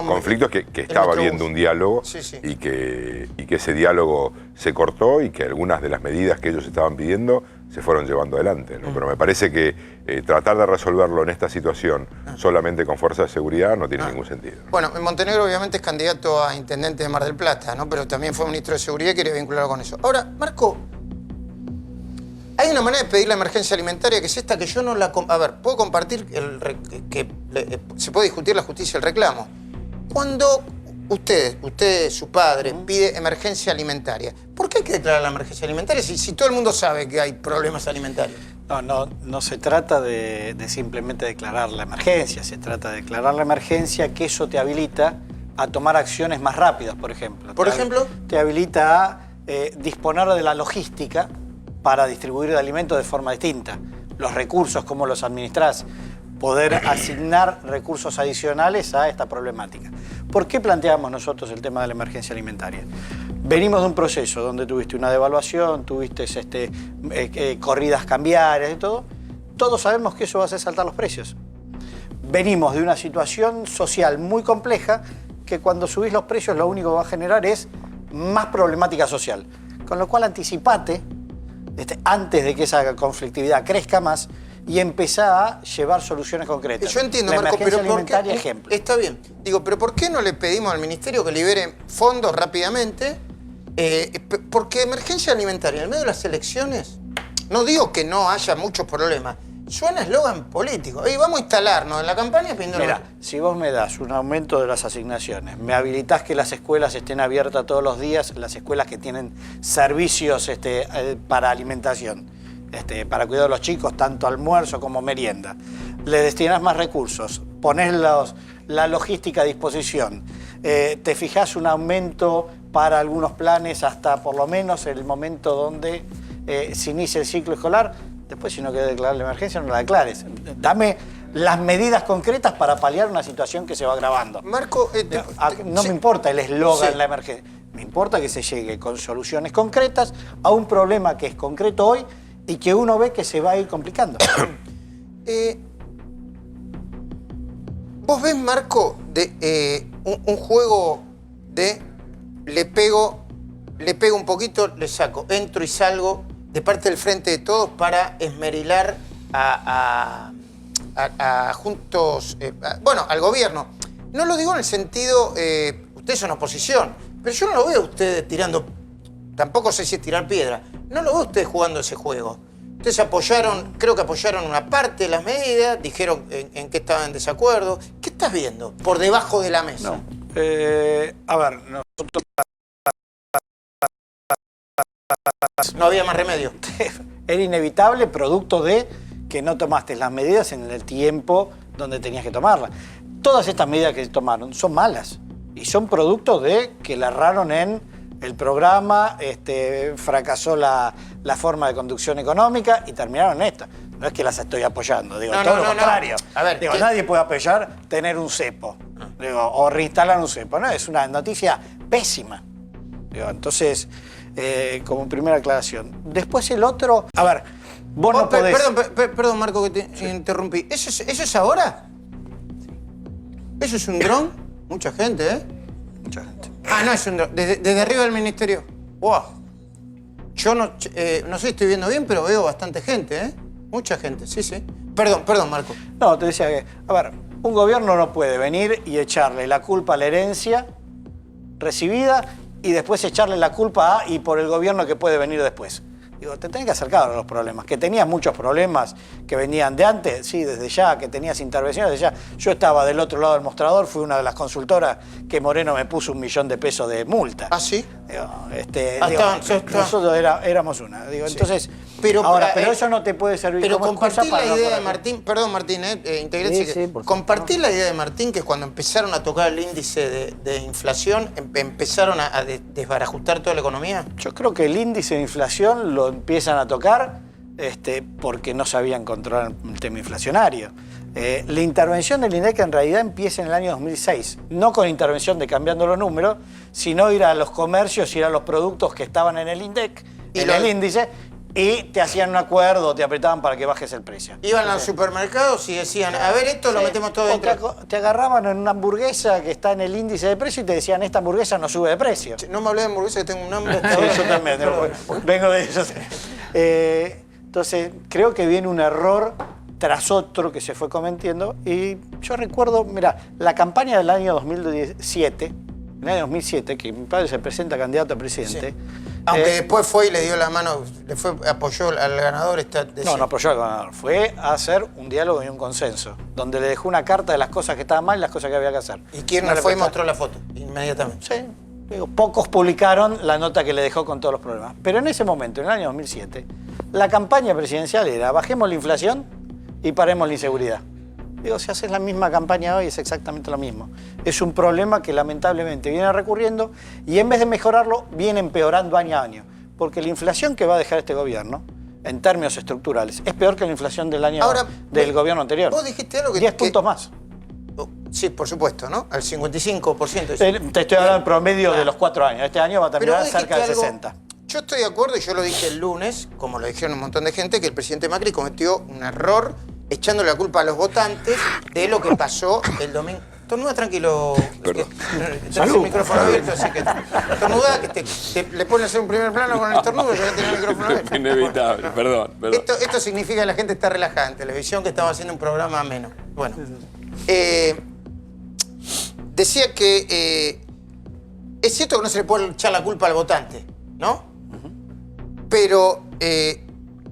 S9: conflictos es que estaba habiendo un diálogo y que ese diálogo se cortó y que algunas de las medidas que ellos estaban pidiendo se fueron llevando adelante, ¿no? Pero me parece que tratar de resolverlo en esta situación solamente con fuerzas de seguridad no tiene ningún sentido, ¿no?
S1: Bueno, Montenegro obviamente es candidato a intendente de Mar del Plata, ¿no? Pero también fue ministro de Seguridad y quiere vincularlo con eso. Ahora, Marco, hay una manera de pedir la emergencia alimentaria que es esta, que yo no la... A ver, puedo compartir se puede discutir la justicia el reclamo. Cuando usted, su padre, pide emergencia alimentaria, ¿por qué hay que declarar la emergencia alimentaria si todo el mundo sabe que hay problemas alimentarios?
S6: No se trata de simplemente declarar la emergencia, se trata de declarar la emergencia, que eso te habilita a tomar acciones más rápidas, por ejemplo.
S1: ¿Por ejemplo?
S6: Te habilita a disponer de la logística para distribuir el alimento de forma distinta. Los recursos, cómo los administrás, poder asignar recursos adicionales a esta problemática. ¿Por qué planteamos nosotros el tema de la emergencia alimentaria? Venimos de un proceso donde tuviste una devaluación, tuviste corridas cambiarias y todo. Todos sabemos que eso va a hacer saltar los precios. Venimos de una situación social muy compleja que cuando subís los precios lo único que va a generar es más problemática social. Con lo cual anticipate, antes de que esa conflictividad crezca más, y empezá a llevar soluciones concretas.
S1: Yo entiendo,
S6: la
S1: Marco,
S6: emergencia
S1: pero ¿por qué?
S6: alimentaria, ejemplo.
S1: Está bien. Digo, pero ¿por qué no le pedimos al Ministerio que libere fondos rápidamente? Porque emergencia alimentaria, en medio de las elecciones, no digo que no haya muchos problemas, suena eslogan político. Y vamos a instalarnos en la campaña pidiendo...
S6: Mira, si vos me das un aumento de las asignaciones, me habilitás que las escuelas estén abiertas todos los días, las escuelas que tienen servicios para alimentación, para cuidar a los chicos, tanto almuerzo como merienda, le destinás más recursos, ponés la logística a disposición, te fijás un aumento para algunos planes hasta por lo menos el momento donde se inicia el ciclo escolar. Después, si no quieres declarar la emergencia, no la declares. Dame las medidas concretas para paliar una situación que se va agravando.
S1: Marco,
S6: no me importa el eslogan,
S1: sí,
S6: la emergencia. Me importa que se llegue con soluciones concretas a un problema que es concreto hoy y que uno ve que se va a ir complicando.
S1: ¿Vos ves, Marco, un juego de le pego un poquito, le saco, entro y salgo de parte del Frente de Todos para esmerilar a Juntos, bueno, al gobierno? No lo digo en el sentido, ustedes son oposición, pero yo no lo veo a ustedes tirando, tampoco sé si es tirar piedra, no lo veo a ustedes jugando ese juego. Ustedes apoyaron, creo que apoyaron una parte de las medidas, dijeron en qué estaban en desacuerdo. ¿Qué estás viendo por debajo de la mesa?
S6: No. A ver, nosotros...
S1: No había más remedio.
S6: Era inevitable, producto de que no tomaste las medidas en el tiempo donde tenías que tomarlas. Todas estas medidas que se tomaron son malas y son producto de que la erraron en el programa, fracasó la forma de conducción económica y terminaron en esto. No es que las estoy apoyando, digo, todo lo contrario.
S1: A ver,
S6: digo, nadie puede apoyar tener un cepo, digo, o reinstalar un cepo, ¿no? Es una noticia pésima. Digo, entonces, como primera aclaración. Después el otro, a ver, vos no podés...
S1: Perdón, Marco, que te interrumpí. ¿Eso es ahora? ¿Eso es un dron? Mucha gente, ¿eh?
S6: Mucha gente.
S1: Ah, no es un dron. Desde arriba del ministerio. ¡Wow! Yo no sé si estoy viendo bien, pero veo bastante gente, ¿eh? Mucha gente, sí, sí. Perdón, Marco.
S6: No, te decía que, a ver, un gobierno no puede venir y echarle la culpa a la herencia recibida y después echarle la culpa y por el gobierno que puede venir después. Digo, te tenés que acercar a los problemas. Que tenías muchos problemas que venían de antes, sí, desde ya, que tenías intervenciones, desde ya. Yo estaba del otro lado del mostrador, fui una de las consultoras que Moreno me puso 1 millón de pesos de multa.
S1: ¿Ah, sí?
S6: Digo, nosotros éramos una. Digo, sí. Entonces, pero eso no te puede servir
S1: pero
S6: como excusa para...
S1: Pero compartir la idea de Martín, perdón Martín, compartir la idea de Martín, que cuando empezaron a tocar el índice de inflación, empezaron a desbarajustar toda la economía.
S6: Yo creo que el índice de inflación lo empiezan a tocar porque no sabían controlar el tema inflacionario. La intervención del INDEC en realidad empieza en el año 2006, no con intervención de cambiando los números, sino ir a los comercios, ir a los productos que estaban en el INDEC, en el índice, y te hacían un acuerdo, te apretaban para que bajes el precio.
S1: Iban a los supermercados y decían, a ver, esto lo metemos todo dentro.
S6: Te agarraban en una hamburguesa que está en el índice de precio y te decían, esta hamburguesa no sube de precio.
S1: No me hablé de hamburguesa, que tengo un hambre.
S6: Sí, yo también, vengo de eso. Entonces, creo que viene un error tras otro que se fue cometiendo. Y yo recuerdo, mira, la campaña del año 2007, en el año 2007, que mi padre se presenta candidato a presidente. Sí.
S1: Aunque después fue y le dio la mano, apoyó al ganador.
S6: No apoyó al ganador. Fue a hacer un diálogo y un consenso, donde le dejó una carta de las cosas que estaban mal y las cosas que había que hacer.
S1: ¿Y quién no fue y mostró la foto? Inmediatamente.
S6: Sí. Digo, pocos publicaron la nota que le dejó con todos los problemas. Pero en ese momento, en el año 2007, la campaña presidencial era bajemos la inflación y paremos la inseguridad. Digo, si haces la misma campaña hoy es exactamente lo mismo. Es un problema que lamentablemente viene recurriendo y en vez de mejorarlo, viene empeorando año a año. Porque la inflación que va a dejar este gobierno, en términos estructurales, es peor que la inflación del año del gobierno anterior.
S1: Vos dijiste algo que...
S6: 10 puntos más.
S1: Sí, por supuesto, ¿no? Al 55%.
S6: Te estoy hablando en promedio de los 4 años. Este año va a terminar cerca del 60%.
S1: Yo estoy de acuerdo, y yo lo dije el lunes, como lo dijeron un montón de gente, que el presidente Macri cometió un error echándole la culpa a los votantes de lo que pasó el domingo. Estornuda tranquilo.
S9: Perdón.
S1: Tenés el micrófono abierto, así que estornuda, que le pones en un primer plano con el estornudo y ya tenés el micrófono abierto.
S4: Inevitable, perdón.
S1: Esto significa que la gente está relajada en televisión, que estamos haciendo un programa ameno. Bueno, decía que es cierto que no se le puede echar la culpa al votante, ¿no? Pero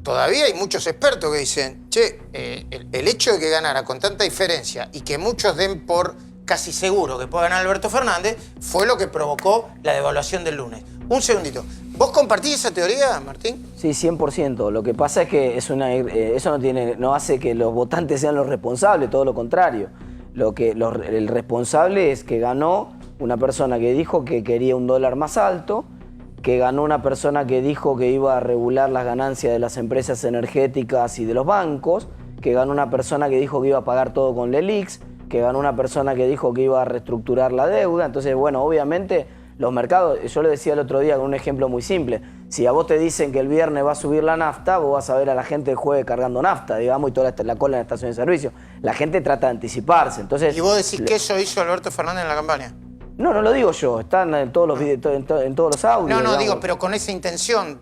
S1: todavía hay muchos expertos que dicen, che, el hecho de que ganara con tanta diferencia y que muchos den por casi seguro que pueda ganar Alberto Fernández fue lo que provocó la devaluación del lunes. Un segundito. ¿Vos compartís esa teoría, Martín?
S7: Sí, 100%. Lo que pasa es que eso no hace que los votantes sean los responsables, todo lo contrario. El responsable es que ganó una persona que dijo que quería un dólar más alto, que ganó una persona que dijo que iba a regular las ganancias de las empresas energéticas y de los bancos, que ganó una persona que dijo que iba a pagar todo con LELIX, que ganó una persona que dijo que iba a reestructurar la deuda. Entonces, bueno, obviamente los mercados, yo le decía el otro día con un ejemplo muy simple, si a vos te dicen que el viernes va a subir la nafta, vos vas a ver a la gente el jueves cargando nafta, digamos, y toda la cola en la estación de servicio. La gente trata de anticiparse. Entonces,
S1: ¿y vos decís que eso hizo Alberto Fernández en la campaña?
S7: No, no lo digo yo, están en todos los videos, en todos los audios.
S1: No,
S7: digamos.
S1: digo, pero con esa intención,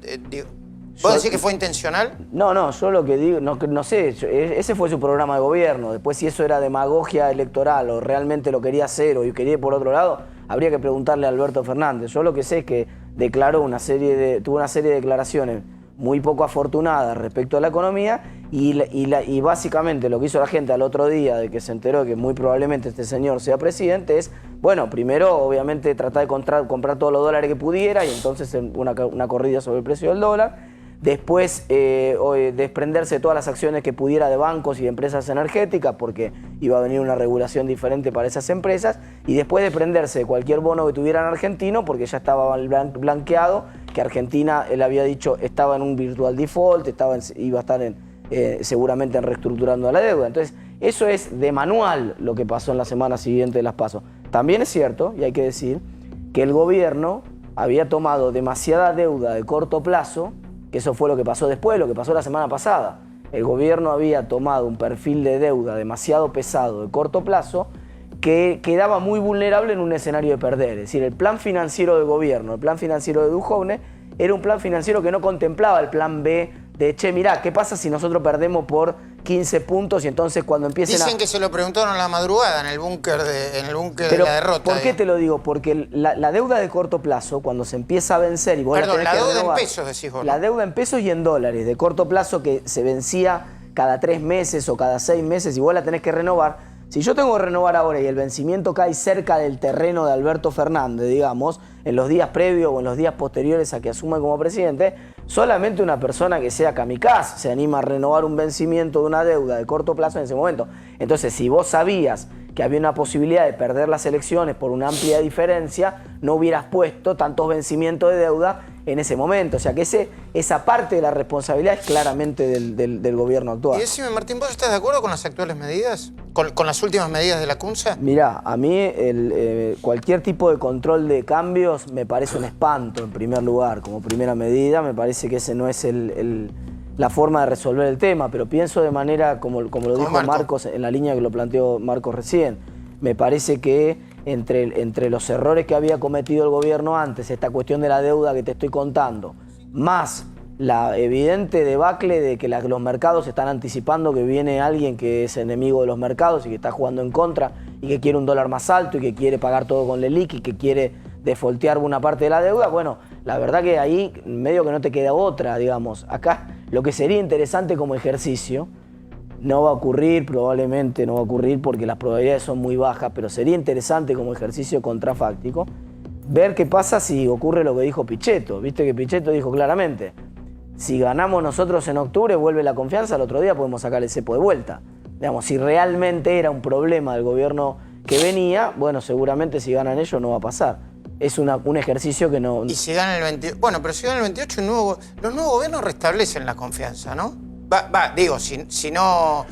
S1: ¿vos decís que fue intencional?
S7: No, yo lo que digo, no sé, ese fue su programa de gobierno. Después, si eso era demagogia electoral o realmente lo quería hacer o quería ir por otro lado, habría que preguntarle a Alberto Fernández. Yo lo que sé es que tuvo una serie de declaraciones muy poco afortunadas respecto a la economía y básicamente lo que hizo la gente al otro día de que se enteró que muy probablemente este señor sea presidente es, bueno, primero obviamente tratar de comprar todos los dólares que pudiera y entonces una corrida sobre el precio del dólar. Después desprenderse de todas las acciones que pudiera de bancos y de empresas energéticas porque iba a venir una regulación diferente para esas empresas y después desprenderse de cualquier bono que tuvieran argentino porque ya estaba blanqueado que Argentina, él había dicho, estaba en un virtual default, iba a estar seguramente reestructurando la deuda. Entonces, eso es de manual lo que pasó en la semana siguiente de las PASO. También es cierto, y hay que decir, que el gobierno había tomado demasiada deuda de corto plazo, que eso fue lo que pasó después, lo que pasó la semana pasada. El gobierno había tomado un perfil de deuda demasiado pesado de corto plazo que quedaba muy vulnerable en un escenario de perder. Es decir, el plan financiero del gobierno, el plan financiero de Duhovne, era un plan financiero que no contemplaba el plan B de, che, mirá, ¿qué pasa si nosotros perdemos por 15 puntos y entonces cuando empiecen
S1: Dicen que se lo preguntaron a la madrugada en el búnker de la derrota.
S7: ¿Por qué te lo digo? Porque la deuda de corto plazo, cuando se empieza a vencer y vos
S1: Perdón,
S7: la
S1: deuda
S7: renovar,
S1: en pesos decís vos.
S7: La deuda en pesos y en dólares, de corto plazo que se vencía cada 3 meses o cada 6 meses y vos la tenés que renovar. Si yo tengo que renovar ahora y el vencimiento cae cerca del terreno de Alberto Fernández, digamos, en los días previos o en los días posteriores a que asuma como presidente, solamente una persona que sea kamikaze se anima a renovar un vencimiento de una deuda de corto plazo en ese momento. Entonces, si vos sabías que había una posibilidad de perder las elecciones por una amplia diferencia, no hubieras puesto tantos vencimientos de deuda en ese momento. O sea que esa parte de la responsabilidad es claramente del gobierno actual.
S1: Y decime, Martín, ¿vos estás de acuerdo con las actuales medidas? ¿Con las últimas medidas de la CUNSA?
S7: Mirá, a mí cualquier tipo de control de cambios me parece un espanto en primer lugar. Como primera medida, me parece que ese no es la forma de resolver el tema, pero pienso de manera, como lo dijo Marcos, en la línea que lo planteó Marcos recién. Me parece que entre los errores que había cometido el gobierno antes, esta cuestión de la deuda que te estoy contando, más la evidente debacle de que los mercados están anticipando que viene alguien que es enemigo de los mercados y que está jugando en contra y que quiere un dólar más alto y que quiere pagar todo con LELIQ y que quiere defoltear una parte de la deuda, bueno, la verdad que ahí medio que no te queda otra, digamos. Acá lo que sería interesante como ejercicio, no va a ocurrir, probablemente no va a ocurrir porque las probabilidades son muy bajas, pero sería interesante como ejercicio contrafáctico ver qué pasa si ocurre lo que dijo Pichetto. Viste que Pichetto dijo claramente, si ganamos nosotros en octubre, vuelve la confianza, al otro día podemos sacar el cepo de vuelta. Digamos, si realmente era un problema del gobierno que venía, bueno, seguramente si ganan ellos no va a pasar. Es un ejercicio que no...
S1: Y si ganan el 28... Bueno, pero si ganan el 28, los nuevos gobiernos restablecen la confianza, ¿no? Digo, si no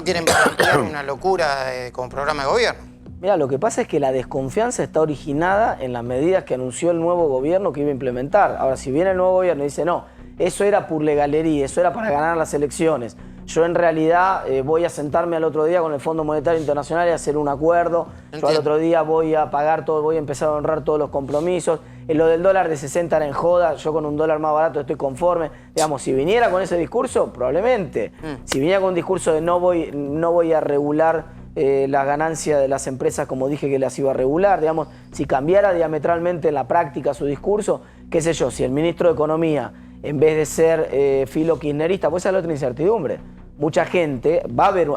S1: quieren plantear una locura como programa de gobierno.
S7: Mira, lo que pasa es que la desconfianza está originada en las medidas que anunció el nuevo gobierno que iba a implementar. Ahora, si viene el nuevo gobierno y dice, no, eso era por legalería, eso era para ganar las elecciones, Yo en realidad voy a sentarme al otro día con el Fondo Monetario Internacional y hacer un acuerdo. Yo al otro día voy a pagar todo, voy a empezar a honrar todos los compromisos. En lo del dólar de 60 era en joda, yo con un dólar más barato estoy conforme. Digamos, si viniera con ese discurso, probablemente. Si viniera con un discurso de no voy a regular la ganancia de las empresas como dije que las iba a regular, digamos, si cambiara diametralmente en la práctica su discurso, qué sé yo, si el ministro de Economía, en vez de ser filo kirchnerista, pues esa es la otra incertidumbre. Mucha gente,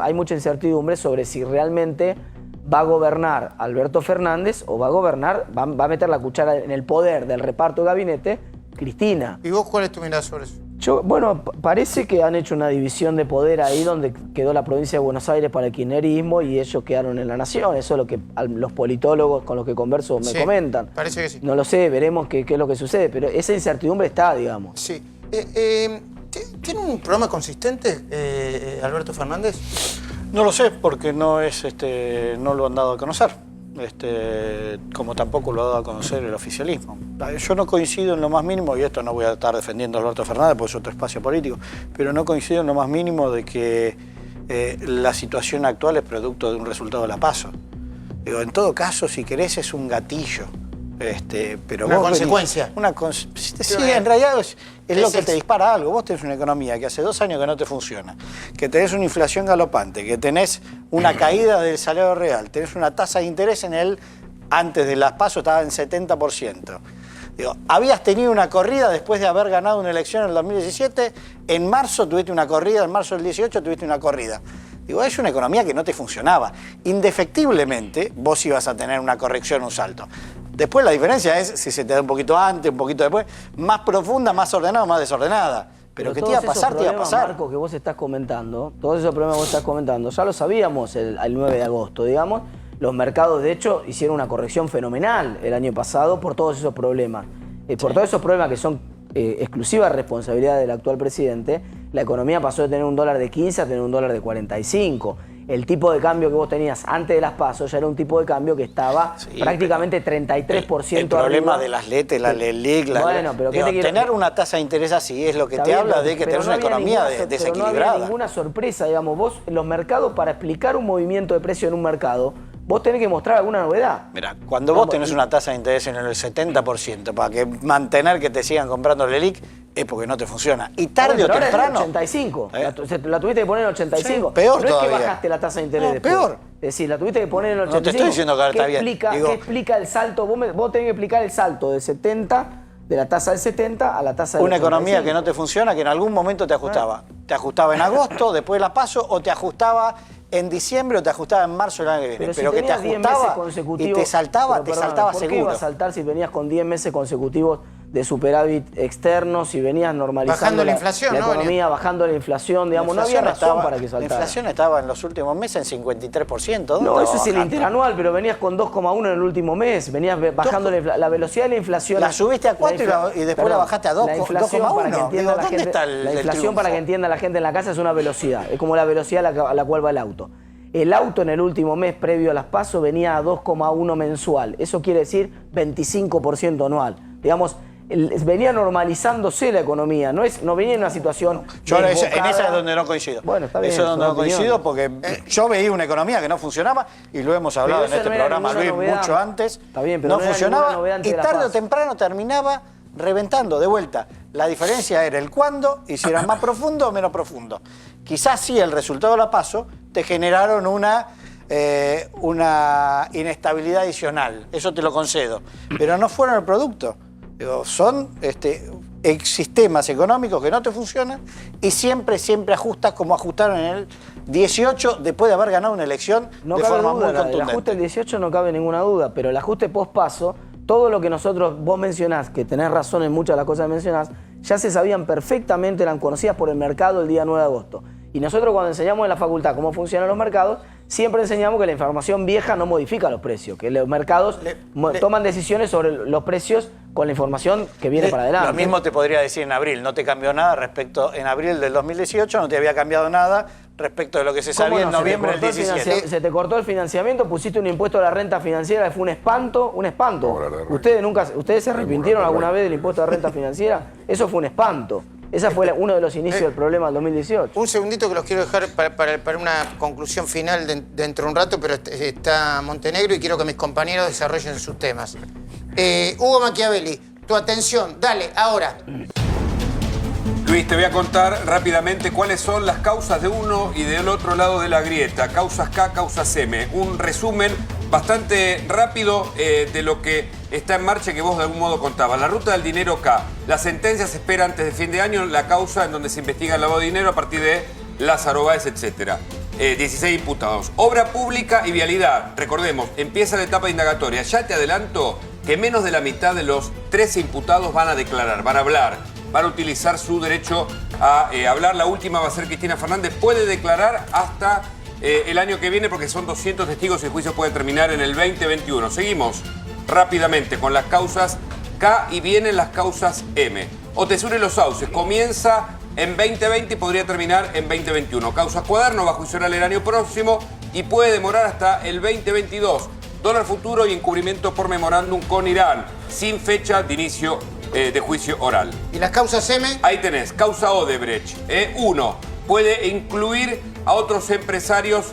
S7: hay mucha incertidumbre sobre si realmente va a gobernar Alberto Fernández o va a meter la cuchara en el poder del reparto de gabinete Cristina.
S1: ¿Y vos cuál es tu mirada sobre eso?
S7: Bueno, parece que han hecho una división de poder ahí donde quedó la provincia de Buenos Aires para el kirchnerismo y ellos quedaron en la nación. Eso es lo que los politólogos con los que converso me comentan.
S1: Parece que sí.
S7: No lo sé, veremos qué es lo que sucede, pero esa incertidumbre está, digamos.
S1: Sí. ¿Tiene un programa consistente, Alberto Fernández?
S6: No lo sé, porque no lo han dado a conocer. Como tampoco lo ha dado a conocer el oficialismo. Yo no coincido en lo más mínimo, y esto no voy a estar defendiendo a Alberto Fernández porque es otro espacio político, pero no coincido en lo más mínimo de que la situación actual es producto de un resultado de la PASO. Digo, en todo caso, si querés, es un gatillo. Pero
S1: una consecuencia.
S6: Sí, en realidad es lo que te dispara algo. Vos tenés una economía que hace 2 años que no te funciona, que tenés una inflación galopante, que tenés una caída del salario real, tenés una tasa de interés antes de las PASO estaba en 70%. Digo, habías tenido una corrida después de haber ganado una elección en el 2017, en marzo tuviste una corrida, en marzo del 18 tuviste una corrida. Digo, es una economía que no te funcionaba. Indefectiblemente vos ibas a tener una corrección, un salto. Después la diferencia es si se te da un poquito antes, un poquito después, más profunda, más ordenada o más desordenada. Pero que te iba a pasar, te iba a pasar.
S7: Marco, que vos estás comentando, todos esos problemas que vos estás comentando, ya lo sabíamos el 9 de agosto, digamos. Los mercados, de hecho, hicieron una corrección fenomenal el año pasado por todos esos problemas. Por todos esos problemas que son exclusiva responsabilidad del actual presidente, la economía pasó de tener un dólar de 15 a tener un dólar de 45. El tipo de cambio que vos tenías antes de las PASO ya era un tipo de cambio que estaba prácticamente 33%
S6: El problema
S7: arriba.
S6: de las LETE, la LELIC,
S7: pero
S6: tener una tasa de interés así es lo que te habla de que tenés una economía desequilibrada.
S7: Pero no había ninguna sorpresa, digamos. Vos, los mercados, para explicar un movimiento de precio en un mercado, vos tenés que mostrar alguna novedad.
S6: Mira, cuando vos tenés una tasa de interés en el 70% para mantener que te sigan comprando LELIC, es porque no te funciona. Y tarde o temprano...
S7: Ahora es 85. La tuviste que poner en 85.
S6: Sí, peor
S7: no
S6: todavía.
S7: Es que bajaste la tasa de interés después.
S6: Peor.
S7: Es decir, la tuviste que poner en 85.
S6: No te estoy diciendo que ahora está bien.
S7: ¿Qué explica el salto? Vos tenés que explicar el salto del 70, de la tasa del 70 a la tasa del 85.
S6: Una economía que no te funciona, que en algún momento te ajustaba. Te ajustaba en agosto, después de la PASO, o te ajustaba en diciembre o te ajustaba en marzo del año que viene. Pero
S7: si
S6: que te ajustaba
S7: y
S6: te saltaba seguro.
S7: ¿Por qué iba a saltar si venías con 10 meses consecutivos de superávit externo, si venías normalizando
S1: bajando la inflación,
S7: la economía, bajando la inflación, digamos, no había razón para que saltara.
S6: La inflación estaba en los últimos meses en 53%.
S7: No, eso es el interanual, pero venías con 2,1 en el último mes, venías bajando la velocidad de la inflación.
S6: La subiste a 4 y después la bajaste a 2,1.
S7: La inflación, para que entienda la gente en la casa, es una velocidad, es como la velocidad a la cual va el auto. El auto en el último mes previo a las PASO venía a 2,1 mensual. Eso quiere decir 25% anual. Digamos, venía normalizándose la economía, no venía en una situación...
S6: Yo en esa es donde no coincido.
S7: Bueno, está bien.
S6: Eso es donde no coincido porque yo veía una economía que no funcionaba y lo hemos hablado en este programa, Luis, mucho antes.
S7: Está bien, pero
S6: no funcionaba y tarde o temprano terminaba reventando de vuelta. La diferencia era el cuándo y si era más profundo o menos profundo. Quizás sí el resultado de la PASO te generaron una inestabilidad adicional, eso te lo concedo, pero no fueron el producto. Digo, son sistemas económicos que no te funcionan y siempre ajustas como ajustaron en el 18 después de haber ganado una elección de forma muy contundente.
S7: El ajuste del 18 no cabe ninguna duda, pero el ajuste post-PASO, todo lo que vos mencionás, que tenés razón en muchas de las cosas que mencionás, ya se sabían perfectamente, eran conocidas por el mercado el día 9 de agosto. Y nosotros cuando enseñamos en la facultad cómo funcionan los mercados, siempre enseñamos que la información vieja no modifica los precios, que los mercados toman decisiones sobre los precios con la información que viene para adelante.
S6: Lo mismo te podría decir en abril, no te cambió nada respecto, en abril del 2018 no te había cambiado nada respecto de lo que se sabía en noviembre del 17.
S7: Se te cortó el financiamiento, pusiste un impuesto a la renta financiera que fue un espanto. ¿Ustedes se arrepintieron alguna vez del impuesto a la renta financiera? Eso fue un espanto. Ese fue uno de los inicios del problema del 2018.
S1: Un segundito que los quiero dejar para una conclusión final dentro de un rato, pero está Montenegro y quiero que mis compañeros desarrollen sus temas. Hugo Machiavelli, tu atención, dale, ahora.
S4: Luis, te voy a contar rápidamente cuáles son las causas de uno y del otro lado de la grieta. Causas K, causas M. Un resumen bastante rápido de lo que está en marcha que vos de algún modo contabas. La ruta del dinero K. La sentencia se espera antes de fin de año, la causa en donde se investiga el lavado de dinero a partir de Lázaro Báez, etc. 16 imputados. Obra pública y vialidad. Recordemos, empieza la etapa indagatoria. Ya te adelanto que menos de la mitad de los 13 imputados van a declarar, van a hablar, van a utilizar su derecho a hablar. La última va a ser Cristina Fernández. Puede declarar hasta el año que viene porque son 200 testigos y el juicio puede terminar en el 2021. Seguimos rápidamente con las causas K y vienen las causas M. Otesura y Los Sauces comienza en 2020 y podría terminar en 2021. Causa Cuaderno va a juicio oral el año próximo y puede demorar hasta el 2022. Dólar futuro y encubrimiento por memorándum con Irán, sin fecha de inicio de juicio oral.
S1: ¿Y las causas M?
S4: Ahí tenés, causa Odebrecht. Uno, puede incluir a otros empresarios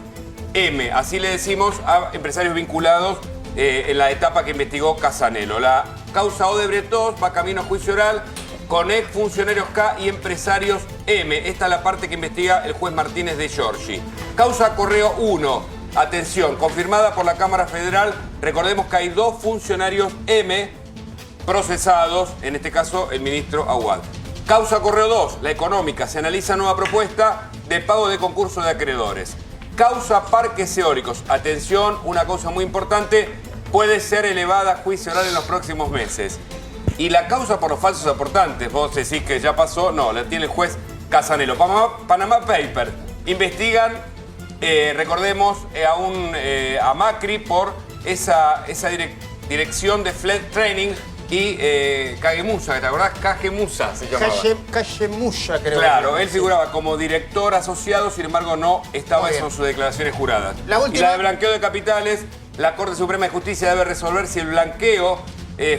S4: M, así le decimos a empresarios vinculados en la etapa que investigó Casanelo. La causa Odebrecht 2 va camino a juicio oral con exfuncionarios K y empresarios M. Esta es la parte que investiga el juez Martínez de Giorgi. Causa Correo 1, atención, confirmada por la Cámara Federal. Recordemos que hay 2 funcionarios M procesados, en este caso el ministro Aguad. Causa Correo 2, la económica. Se analiza nueva propuesta de pago de concurso de acreedores. Causa Parques Eólicos. Atención, una cosa muy importante, puede ser elevada a juicio oral en los próximos meses. Y la causa por los falsos aportantes, vos decís que ya pasó, no, la tiene el juez Casanelo. Panama Paper. Investigan, recordemos, a Macri por esa dirección de Fleet Training y Cagemusa, ¿te acordás? Cagemusa se llamaba.
S1: Cagemusa, creo.
S4: Claro, él figuraba como director asociado, sin embargo no estaba eso en sus declaraciones juradas.
S1: La última.
S4: Y la de blanqueo de capitales, la Corte Suprema de Justicia debe resolver si el blanqueo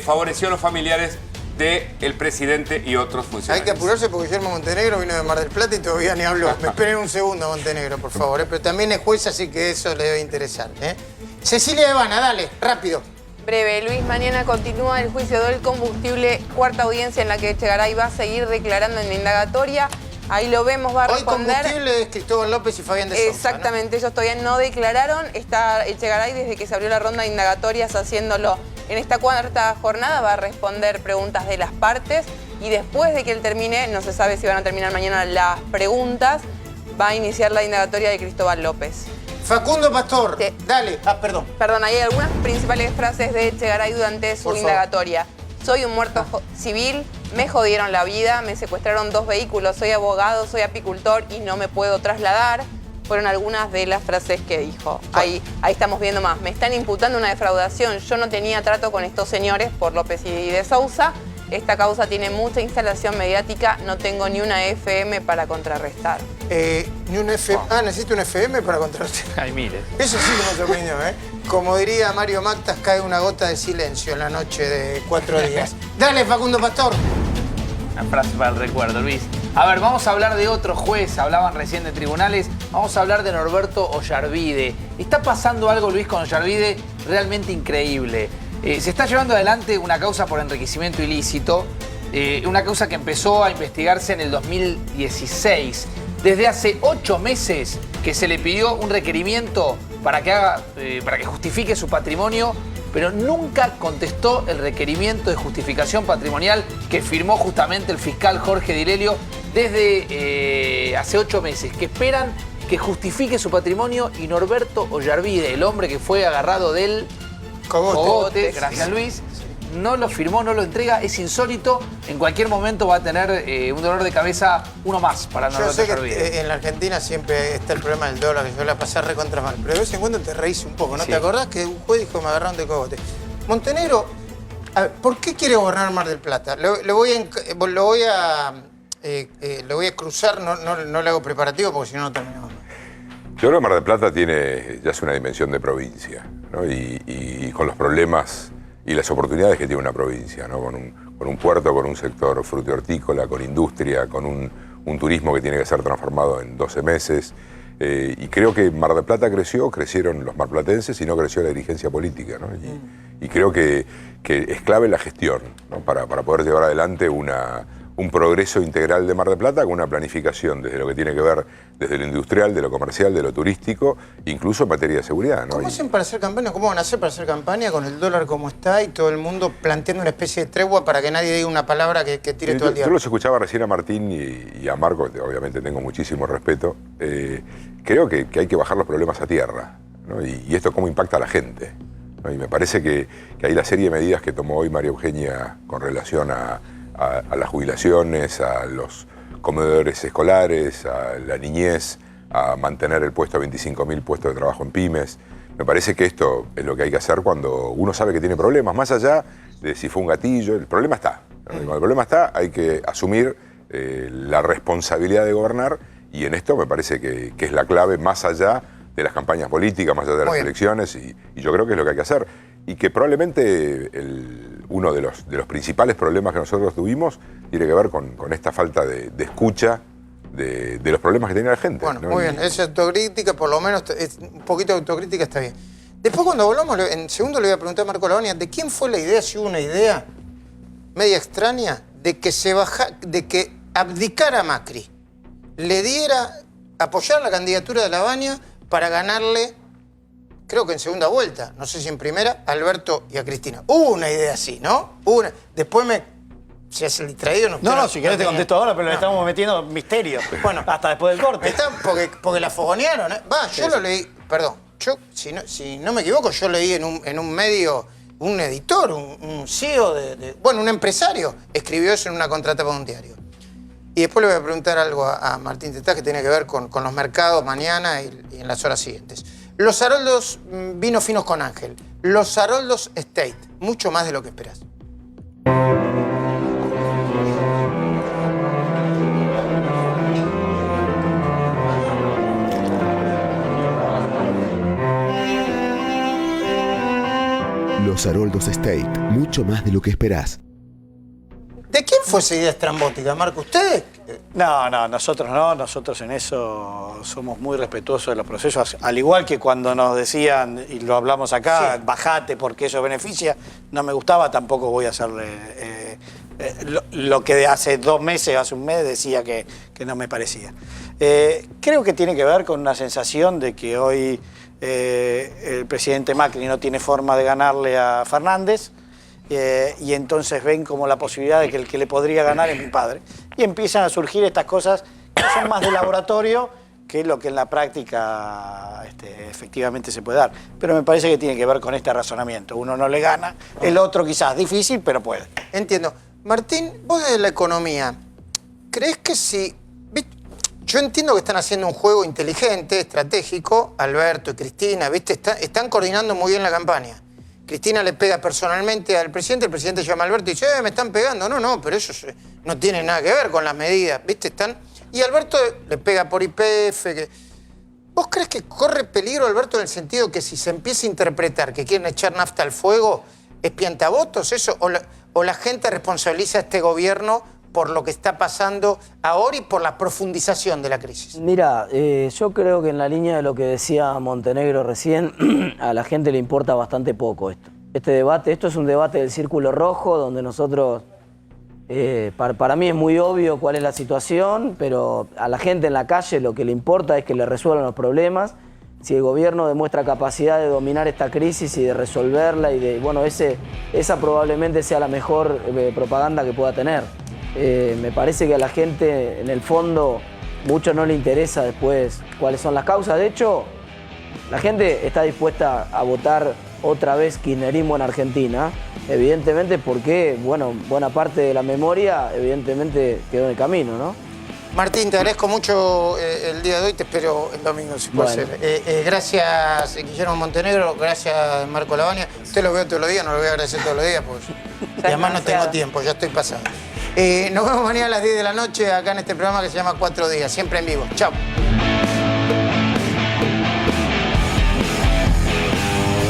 S4: favoreció a los familiares del presidente y otros funcionarios.
S1: Hay que apurarse porque Guillermo Montenegro vino de Mar del Plata y todavía ni habló. Me esperen un segundo, Montenegro, por favor. Pero también es juez, así que eso le debe interesar. Cecilia Evana, dale, rápido.
S3: Breve, Luis, mañana continúa el juicio del combustible, cuarta audiencia en la que Echegaray va a seguir declarando en la indagatoria. Ahí lo vemos, va a responder.
S1: Hoy combustible es Cristóbal López y Fabián de Sousa,
S3: exactamente,
S1: ¿no?
S3: Ellos todavía no declararon. Está Echegaray desde que se abrió la ronda de indagatorias haciéndolo. En esta cuarta jornada va a responder preguntas de las partes y después de que él termine, no se sabe si van a terminar mañana las preguntas, va a iniciar la indagatoria de Cristóbal López.
S1: Facundo Pastor, sí. Dale. Perdón.
S3: Perdón, hay algunas principales frases de Echegaray durante su indagatoria. Soy un muerto civil, me jodieron la vida, me secuestraron 2 vehículos, soy abogado, soy apicultor y no me puedo trasladar. Fueron algunas de las frases que dijo. Ahí estamos viendo más. Me están imputando una defraudación. Yo no tenía trato con estos señores por López y de Sousa. Esta causa tiene mucha instalación mediática. No tengo ni una FM para contrarrestar.
S1: Ni una FM. Ah, necesito una FM para contrarrestar.
S5: Hay miles.
S1: Eso sí que me sorprendió, ¿eh? Como diría Mario Mactas, cae una gota de silencio en la noche de 4 días. Dale, Facundo Pastor.
S5: Una frase para el recuerdo, Luis. A ver, vamos a hablar de otro juez. Hablaban recién de tribunales. Vamos a hablar de Norberto Ollarvide. Está pasando algo, Luis, con Ollarvide realmente increíble. Se está llevando adelante una causa por enriquecimiento ilícito. Una causa que empezó a investigarse en el 2016. Desde hace 8 meses que se le pidió un requerimiento para que justifique su patrimonio, pero nunca contestó el requerimiento de justificación patrimonial que firmó justamente el fiscal Jorge Dilelio desde hace 8 meses, que esperan que justifique su patrimonio y Norberto Ollarvide, el hombre que fue agarrado del cogote, gracias Luis, no lo firmó, no lo entrega, es insólito. En cualquier momento va a tener un dolor de cabeza uno más para Norberto Ollarvide.
S1: Yo sé que en la Argentina siempre está el problema del dólar, que yo la pasé recontra mal, pero de vez en cuando te reís un poco, ¿no? Sí. ¿Te acordás que un juez dijo me agarraron de cogote? Montenegro, a ver, ¿por qué quiere gobernar Mar del Plata? Lo voy a cruzar, no le hago preparativo porque si no, no terminamos.
S9: Yo creo que Mar del Plata tiene ya es una dimensión de provincia, ¿no? Y con los problemas y las oportunidades que tiene una provincia, ¿no? Con un puerto, con un sector frutícola, con industria, con un turismo que tiene que ser transformado en 12 meses. Y creo que Mar del Plata crecieron los marplatenses y no creció la dirigencia política, ¿no? Y creo que es clave la gestión, ¿no? para poder llevar adelante un progreso integral de Mar del Plata con una planificación desde lo que tiene que ver desde lo industrial, de lo comercial, de lo turístico, incluso en materia de seguridad, ¿no?
S1: ¿Cómo hacen para hacer campaña? ¿Cómo van a hacer para hacer campaña con el dólar como está y todo el mundo planteando una especie de tregua para que nadie diga una palabra que tire todo el día?
S9: Yo los escuchaba recién a Martín y a Marco, obviamente tengo muchísimo respeto. Creo que hay que bajar los problemas a tierra, ¿no? Y esto cómo impacta a la gente, ¿no? Y me parece que hay la serie de medidas que tomó hoy María Eugenia con relación a las jubilaciones, a los comedores escolares, a la niñez, a mantener el puesto a 25.000 puestos de trabajo en pymes. Me parece que esto es lo que hay que hacer cuando uno sabe que tiene problemas, más allá de si fue un gatillo. El problema está. Cuando el problema está, hay que asumir la responsabilidad de gobernar, y en esto me parece que es la clave, más allá de las campañas políticas, más allá de las elecciones, y yo creo que es lo que hay que hacer. Y que probablemente uno de los principales problemas que nosotros tuvimos tiene que ver con esta falta de escucha de los problemas que tenía la gente.
S1: Bueno,
S9: ¿no?
S1: muy bien. Esa autocrítica, por lo menos, un poquito de autocrítica está bien. Después, cuando volvamos, en segundo le voy a preguntar a Marco Lavagna, ¿de quién fue la idea, si hubo una idea media extraña, de que abdicara Macri, apoyara la candidatura de Lavagna para ganarle, creo que en segunda vuelta, no sé si en primera, a Alberto y a Cristina? Hubo una idea así, ¿no? Después si hace el distraído...
S6: No, si querés te contesto ahora, pero le estamos metiendo misterio. Bueno, hasta después del corte.
S1: Porque la fogonearon, ¿eh? Yo lo leí, perdón, si no me equivoco, yo leí en un medio, un editor, un CEO un empresario, escribió eso en una contratapa de un diario. Y después le voy a preguntar algo a Martín Tetaz que tiene que ver con los mercados mañana y en las horas siguientes. Los Haroldos vino finos con Ángel. Los Haroldos Estate, mucho más de lo que esperás.
S10: Los Haroldos Estate, mucho más de lo que esperás.
S1: ¿De quién fue esa idea estrambótica, Marco? ¿Ustedes?
S6: No, nosotros no. Nosotros en eso somos muy respetuosos de los procesos. Al igual que cuando nos decían, y lo hablamos acá, bajate porque eso beneficia, no me gustaba, tampoco voy a hacerle lo que hace 2 meses, hace un mes, decía que no me parecía. Creo que tiene que ver con una sensación de que hoy el presidente Macri no tiene forma de ganarle a Fernández, y entonces ven como la posibilidad de que el que le podría ganar es mi padre. Y empiezan a surgir estas cosas que son más de laboratorio que lo que en la práctica efectivamente se puede dar. Pero me parece que tiene que ver con este razonamiento. Uno no le gana, el otro quizás difícil, pero puede.
S1: Entiendo. Martín, vos de la economía, ¿crees que si... Yo entiendo que están haciendo un juego inteligente, estratégico, Alberto y Cristina, ¿viste? Están coordinando muy bien la campaña. Cristina le pega personalmente al presidente, el presidente llama a Alberto y dice, me están pegando. No, pero eso no tiene nada que ver con las medidas, ¿viste? Y Alberto le pega por YPF. ¿Vos crees que corre peligro, Alberto, en el sentido que si se empieza a interpretar que quieren echar nafta al fuego, es piantavotos eso? ¿O la gente responsabiliza a este gobierno por lo que está pasando ahora y por la profundización de la crisis?
S7: Mira, yo creo que en la línea de lo que decía Montenegro recién, a la gente le importa bastante poco esto. Esto es un debate del círculo rojo, donde nosotros, para mí es muy obvio cuál es la situación, pero a la gente en la calle lo que le importa es que le resuelvan los problemas. Si el gobierno demuestra capacidad de dominar esta crisis y de resolverla, esa probablemente sea la mejor propaganda que pueda tener. Me parece que a la gente, en el fondo, mucho no le interesa después cuáles son las causas. De hecho, la gente está dispuesta a votar otra vez kirchnerismo en Argentina, evidentemente porque, buena parte de la memoria, evidentemente, quedó en el camino, ¿no?
S1: Martín, te agradezco mucho el día de hoy, te espero el domingo, si puede ser. Gracias, Guillermo Montenegro, gracias, Marco Lavagna. Usted lo veo todos los días, no lo voy a agradecer todos los días, pues. Y además no tengo tiempo, ya estoy pasado. Nos vemos mañana a las 10 de la noche acá en este programa que se llama 4 días, siempre en vivo. Chao.